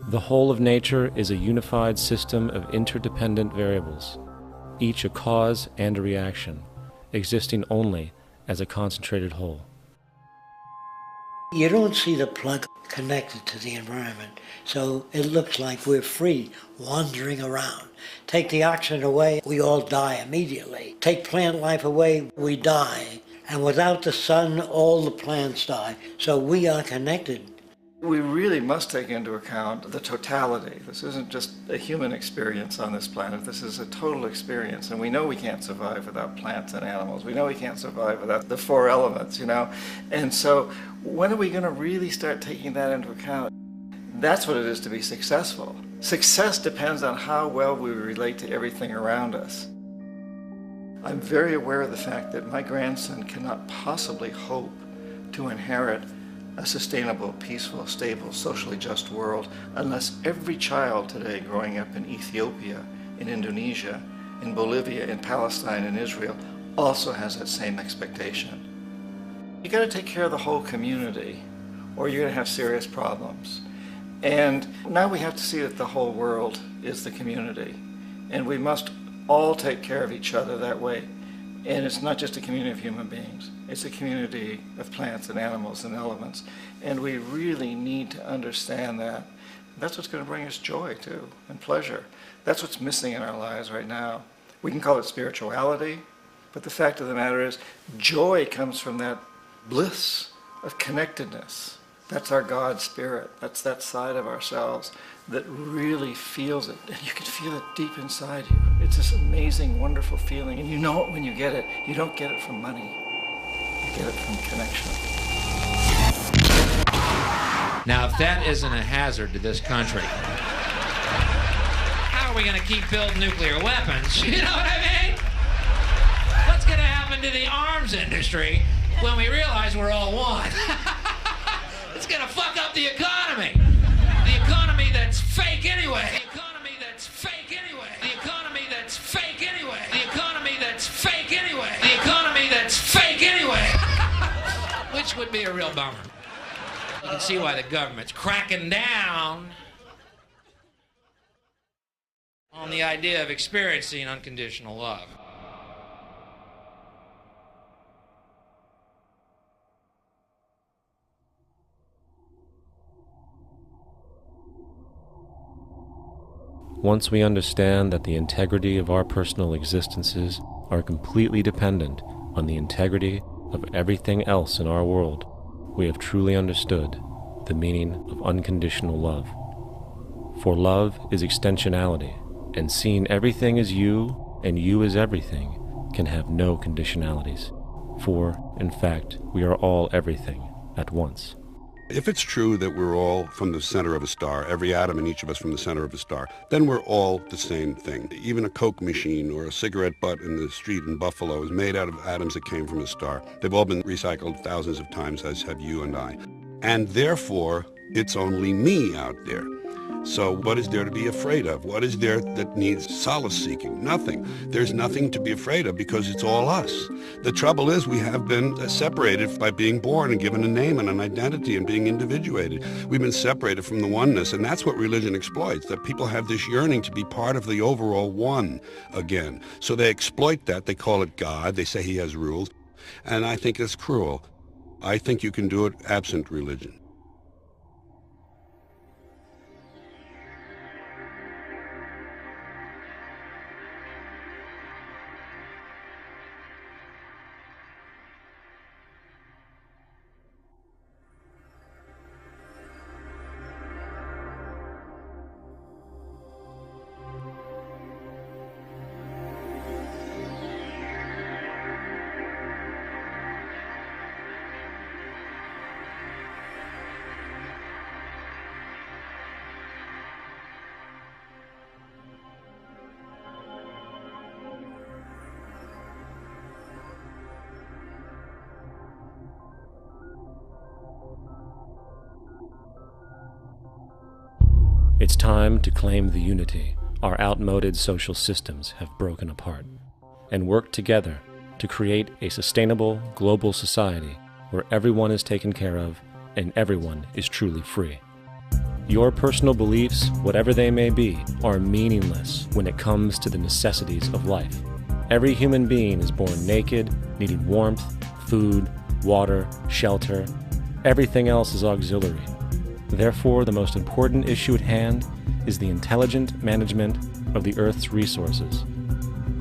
The whole of nature is a unified system of interdependent variables, each a cause and a reaction, existing only as a concentrated whole. You don't see the plug connected to the environment, so it looks like we're free, wandering around. Take the oxygen away, we all die immediately. Take plant life away, we die. And without the sun, all the plants die. So we are connected. We really must take into account the totality. This isn't just a human experience on this planet. This is a total experience. And we know we can't survive without plants and animals. We know we can't survive without the four elements, you know. And so when are we going to really start taking that into account? That's what it is to be successful. Success depends on how well we relate to everything around us. I'm very aware of the fact that my grandson cannot possibly hope to inherit a sustainable, peaceful, stable, socially just world unless every child today growing up in Ethiopia, in Indonesia, in Bolivia, in Palestine, in Israel also has that same expectation. You got to take care of the whole community or you're going to have serious problems. And now we have to see that the whole world is the community and we must all take care of each other that way. And it's not just a community of human beings. It's a community of plants and animals and elements. And we really need to understand that. That's what's going to bring us joy, too, and pleasure. That's what's missing in our lives right now. We can call it spirituality, but the fact of the matter is, joy comes from that bliss of connectedness. That's our God spirit. That's that side of ourselves that really feels it. And you can feel it deep inside you. It's this amazing, wonderful feeling. And you know it when you get it. You don't get it from money. You get it from connection. Now, if that isn't a hazard to this country, how are we going to keep building nuclear weapons? You know what I mean? What's going to happen to the arms industry when we realize we're all one? It's going to fuck up the economy. The economy that's fake anyway. The economy that's fake anyway. The economy that's fake anyway. The economy that's fake anyway. The economy that's fake anyway. Which would be a real bummer. You can see why the government's cracking down on the idea of experiencing unconditional love. Once we understand that the integrity of our personal existences are completely dependent on the integrity of everything else in our world, we have truly understood the meaning of unconditional love. For love is extensionality, and seeing everything as you and you as everything can have no conditionalities. For, in fact, we are all everything at once. If it's true that we're all from the center of a star, every atom in each of us from the center of a star, then we're all the same thing. Even a Coke machine or a cigarette butt in the street in Buffalo is made out of atoms that came from a star. They've all been recycled thousands of times, as have you and I. And therefore, it's only me out there. So what is there to be afraid of? What is there that needs solace seeking? Nothing. There's nothing to be afraid of because it's all us. The trouble is we have been separated by being born and given a name and an identity and being individuated. We've been separated from the oneness, and that's what religion exploits, that people have this yearning to be part of the overall one again. So they exploit that. They call it God. They say he has rules. And I think it's cruel. I think you can do it absent religion. It's time to claim the unity our outmoded social systems have broken apart, and work together to create a sustainable global society where everyone is taken care of and everyone is truly free. Your personal beliefs, whatever they may be, are meaningless when it comes to the necessities of life. Every human being is born naked, needing warmth, food, water, shelter. Everything else is auxiliary. Therefore, the most important issue at hand is the intelligent management of the Earth's resources.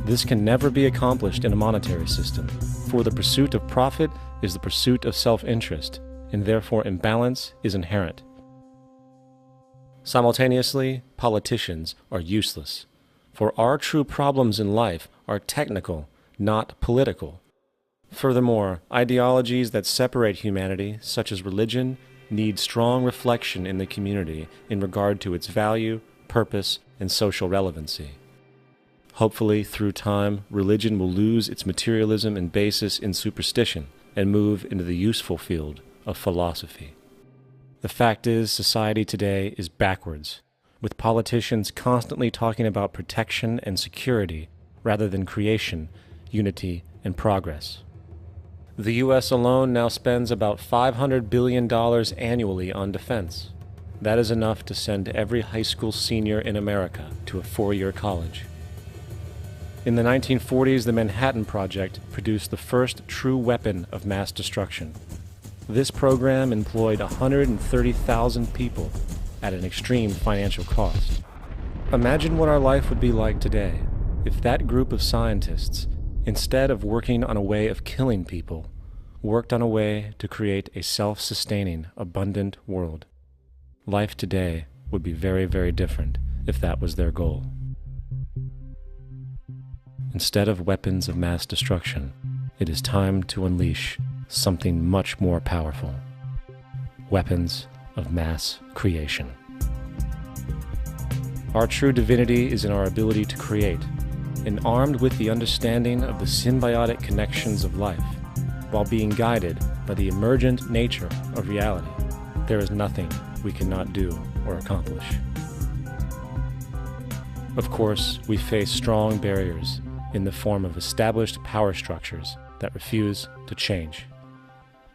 This can never be accomplished in a monetary system, for the pursuit of profit is the pursuit of self-interest, and therefore imbalance is inherent. Simultaneously, politicians are useless, for our true problems in life are technical, not political. Furthermore, ideologies that separate humanity, such as religion, need strong reflection in the community in regard to its value, purpose, and social relevancy. Hopefully, through time, religion will lose its materialism and basis in superstition and move into the useful field of philosophy. The fact is, society today is backwards, with politicians constantly talking about protection and security rather than creation, unity, and progress. The U.S. alone now spends about $500 billion annually on defense. That is enough to send every high school senior in America to a four-year college. In the 1940s, the Manhattan Project produced the first true weapon of mass destruction. This program employed 130,000 people at an extreme financial cost. Imagine what our life would be like today if that group of scientists, instead of working on a way of killing people, worked on a way to create a self-sustaining, abundant world. Life today would be very, very different if that was their goal. Instead of weapons of mass destruction, it is time to unleash something much more powerful. Weapons of mass creation. Our true divinity is in our ability to create, and armed with the understanding of the symbiotic connections of life, while being guided by the emergent nature of reality, there is nothing we cannot do or accomplish. Of course, we face strong barriers in the form of established power structures that refuse to change.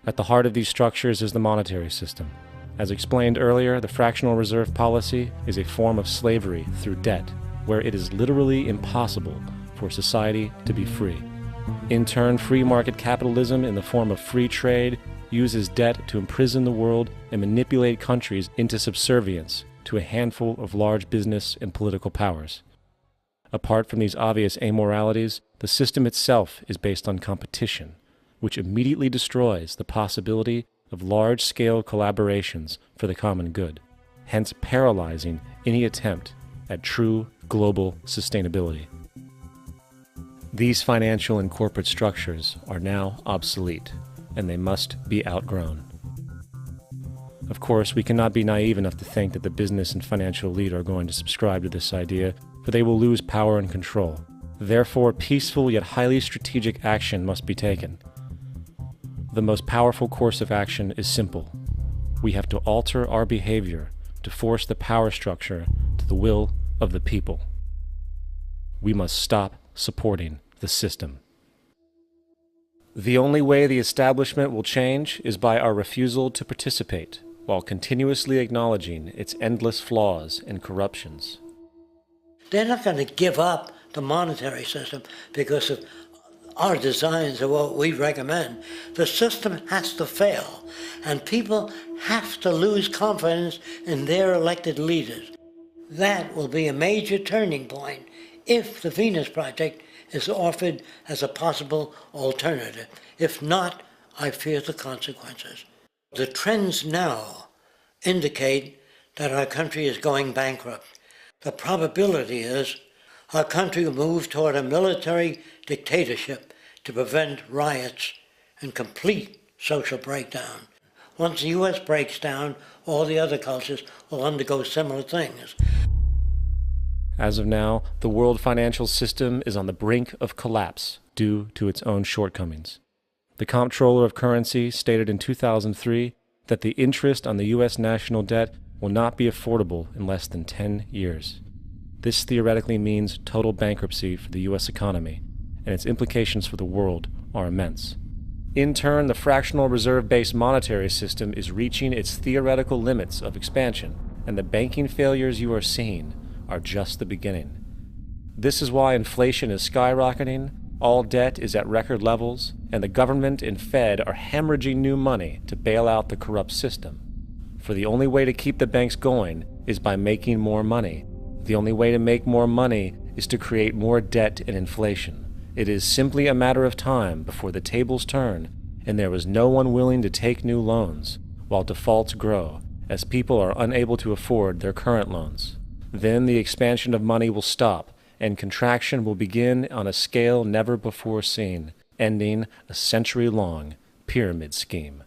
At the heart of these structures is the monetary system. As explained earlier, the fractional reserve policy is a form of slavery through debt, where it is literally impossible for society to be free. In turn, free market capitalism in the form of free trade uses debt to imprison the world and manipulate countries into subservience to a handful of large business and political powers. Apart from these obvious amoralities, the system itself is based on competition, which immediately destroys the possibility of large-scale collaborations for the common good, hence paralyzing any attempt at true global sustainability. These financial and corporate structures are now obsolete, and they must be outgrown. Of course, we cannot be naive enough to think that the business and financial elite are going to subscribe to this idea, for they will lose power and control. Therefore, peaceful yet highly strategic action must be taken. The most powerful course of action is simple. We have to alter our behavior to to force the power structure to the will of the people. We must stop supporting the system. The only way the establishment will change is by our refusal to participate, while continuously acknowledging its endless flaws and corruptions. They're not going to give up the monetary system because of our designs of what we recommend. The system has to fail, and people have to lose confidence in their elected leaders. That will be a major turning point if the Venus Project is offered as a possible alternative. If not, I fear the consequences. The trends now indicate that our country is going bankrupt. The probability is our country will move toward a military dictatorship to prevent riots and complete social breakdown. Once the U.S. breaks down, all the other cultures will undergo similar things. As of now, the world financial system is on the brink of collapse due to its own shortcomings. The Comptroller of Currency stated in 2003 that the interest on the U.S. national debt will not be affordable in less than 10 years. This theoretically means total bankruptcy for the U.S. economy, and its implications for the world are immense. In turn, the fractional reserve-based monetary system is reaching its theoretical limits of expansion, and the banking failures you are seeing are just the beginning. This is why inflation is skyrocketing, all debt is at record levels, and the government and Fed are hemorrhaging new money to bail out the corrupt system. For the only way to keep the banks going is by making more money. The only way to make more money is to create more debt and inflation. It is simply a matter of time before the tables turn and there is no one willing to take new loans, while defaults grow, as people are unable to afford their current loans. Then the expansion of money will stop, and contraction will begin on a scale never before seen, ending a century-long pyramid scheme.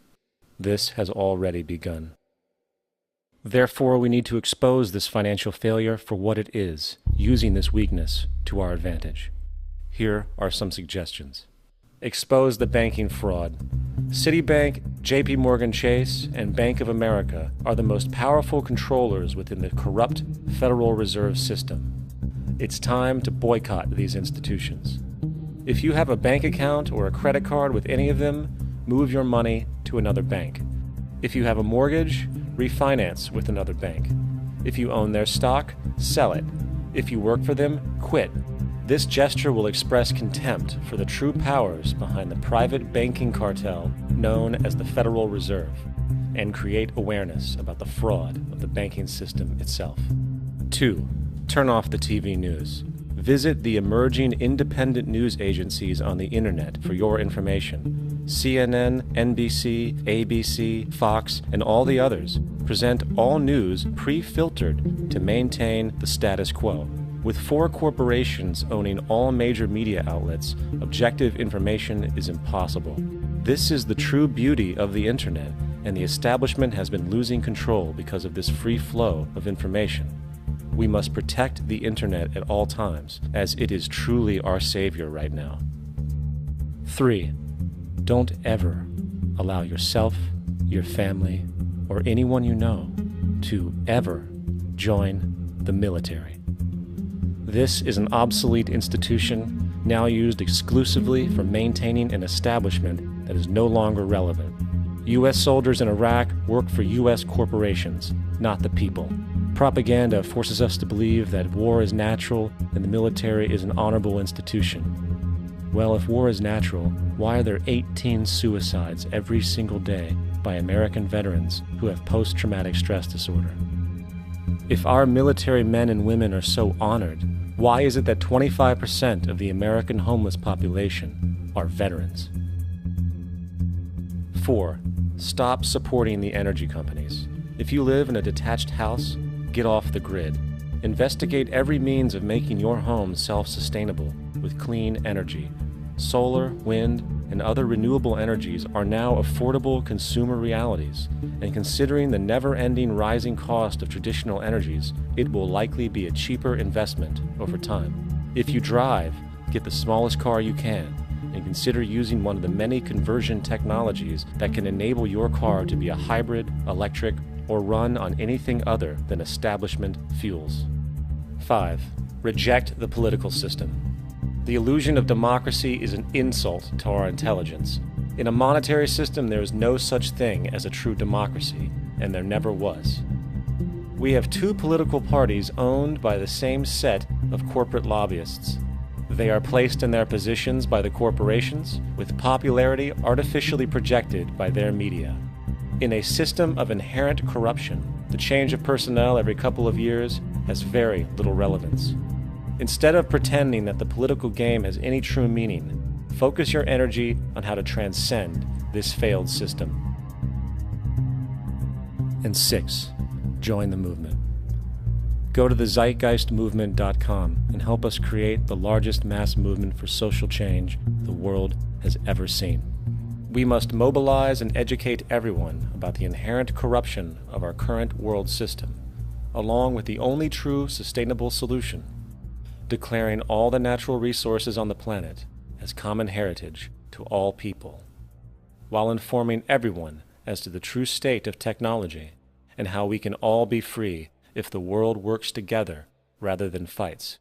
This has already begun. Therefore, we need to expose this financial failure for what it is, using this weakness to our advantage. Here are some suggestions. Expose the banking fraud. Citibank, JP Morgan Chase, and Bank of America are the most powerful controllers within the corrupt Federal Reserve System. It's time to boycott these institutions. If you have a bank account or a credit card with any of them, move your money to another bank. If you have a mortgage, refinance with another bank. If you own their stock, sell it. If you work for them, quit. This gesture will express contempt for the true powers behind the private banking cartel known as the Federal Reserve, and create awareness about the fraud of the banking system itself. 2. Turn off the TV news. Visit the emerging independent news agencies on the internet for your information. CNN, NBC, ABC, Fox, and all the others present all news pre-filtered to maintain the status quo. With 4 corporations owning all major media outlets, objective information is impossible. This is the true beauty of the internet, and the establishment has been losing control because of this free flow of information. We must protect the internet at all times, as it is truly our savior right now. 3. Don't ever allow yourself, your family, or anyone you know to ever join the military. This is an obsolete institution now used exclusively for maintaining an establishment that is no longer relevant. U.S. soldiers in Iraq work for U.S. corporations, not the people. Propaganda forces us to believe that war is natural and the military is an honorable institution. Well, if war is natural, why are there 18 suicides every single day by American veterans who have post-traumatic stress disorder? If our military men and women are so honored, why is it that 25% of the American homeless population are veterans? 4. Stop supporting the energy companies. If you live in a detached house, get off the grid. Investigate every means of making your home self-sustainable with clean energy. Solar, wind, and other renewable energies are now affordable consumer realities, and considering the never-ending rising cost of traditional energies, it will likely be a cheaper investment over time. If you drive, get the smallest car you can, and consider using one of the many conversion technologies that can enable your car to be a hybrid, electric, or run on anything other than establishment fuels. 5. Reject the political system. The illusion of democracy is an insult to our intelligence. In a monetary system, there is no such thing as a true democracy, and there never was. We have two political parties owned by the same set of corporate lobbyists. They are placed in their positions by the corporations, with popularity artificially projected by their media. In a system of inherent corruption, the change of personnel every couple of years has very little relevance. Instead of pretending that the political game has any true meaning, focus your energy on how to transcend this failed system. And 6. Join the movement. Go to the zeitgeistmovement.com and help us create the largest mass movement for social change the world has ever seen. We must mobilize and educate everyone about the inherent corruption of our current world system, along with the only true sustainable solution, declaring all the natural resources on the planet as common heritage to all people, while informing everyone as to the true state of technology and how we can all be free if the world works together rather than fights.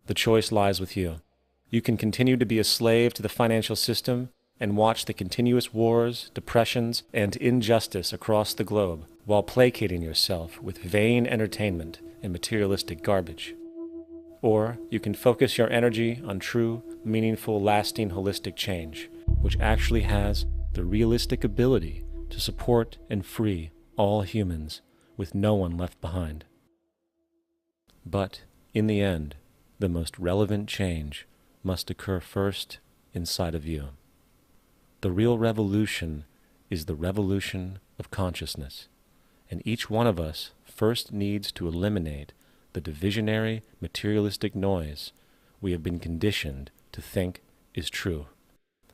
The choice lies with you. You can continue to be a slave to the financial system and watch the continuous wars, depressions, and injustice across the globe while placating yourself with vain entertainment and materialistic garbage. Or you can focus your energy on true, meaningful, lasting, holistic change, which actually has the realistic ability to support and free all humans with no one left behind. But, in the end, the most relevant change must occur first inside of you. The real revolution is the revolution of consciousness, and each one of us first needs to eliminate the divisionary, materialistic noise we have been conditioned to think is true,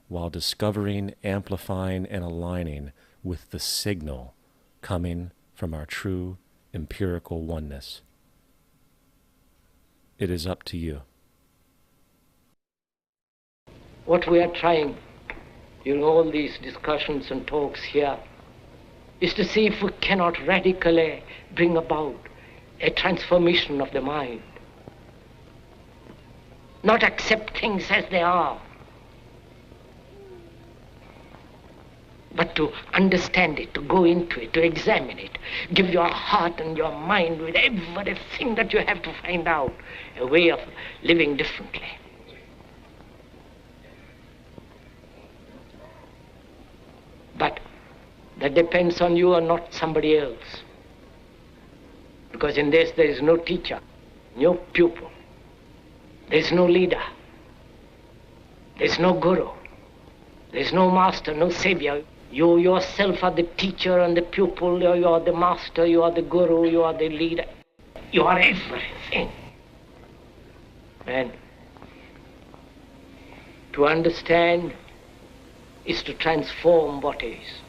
while discovering, amplifying, and aligning with the signal coming from our true empirical oneness. It is up to you. What we are trying in all these discussions and talks here is to see if we cannot radically bring about a transformation of the mind. Not accept things as they are, but to understand it, to go into it, to examine it, give your heart and your mind with everything that you have to find out a way of living differently. But that depends on you and not somebody else. Because in this there is no teacher, no pupil, there is no leader, there is no guru, there is no master, no savior. You yourself are the teacher and the pupil, you are the master, you are the guru, you are the leader. You are everything. And to understand is to transform what is.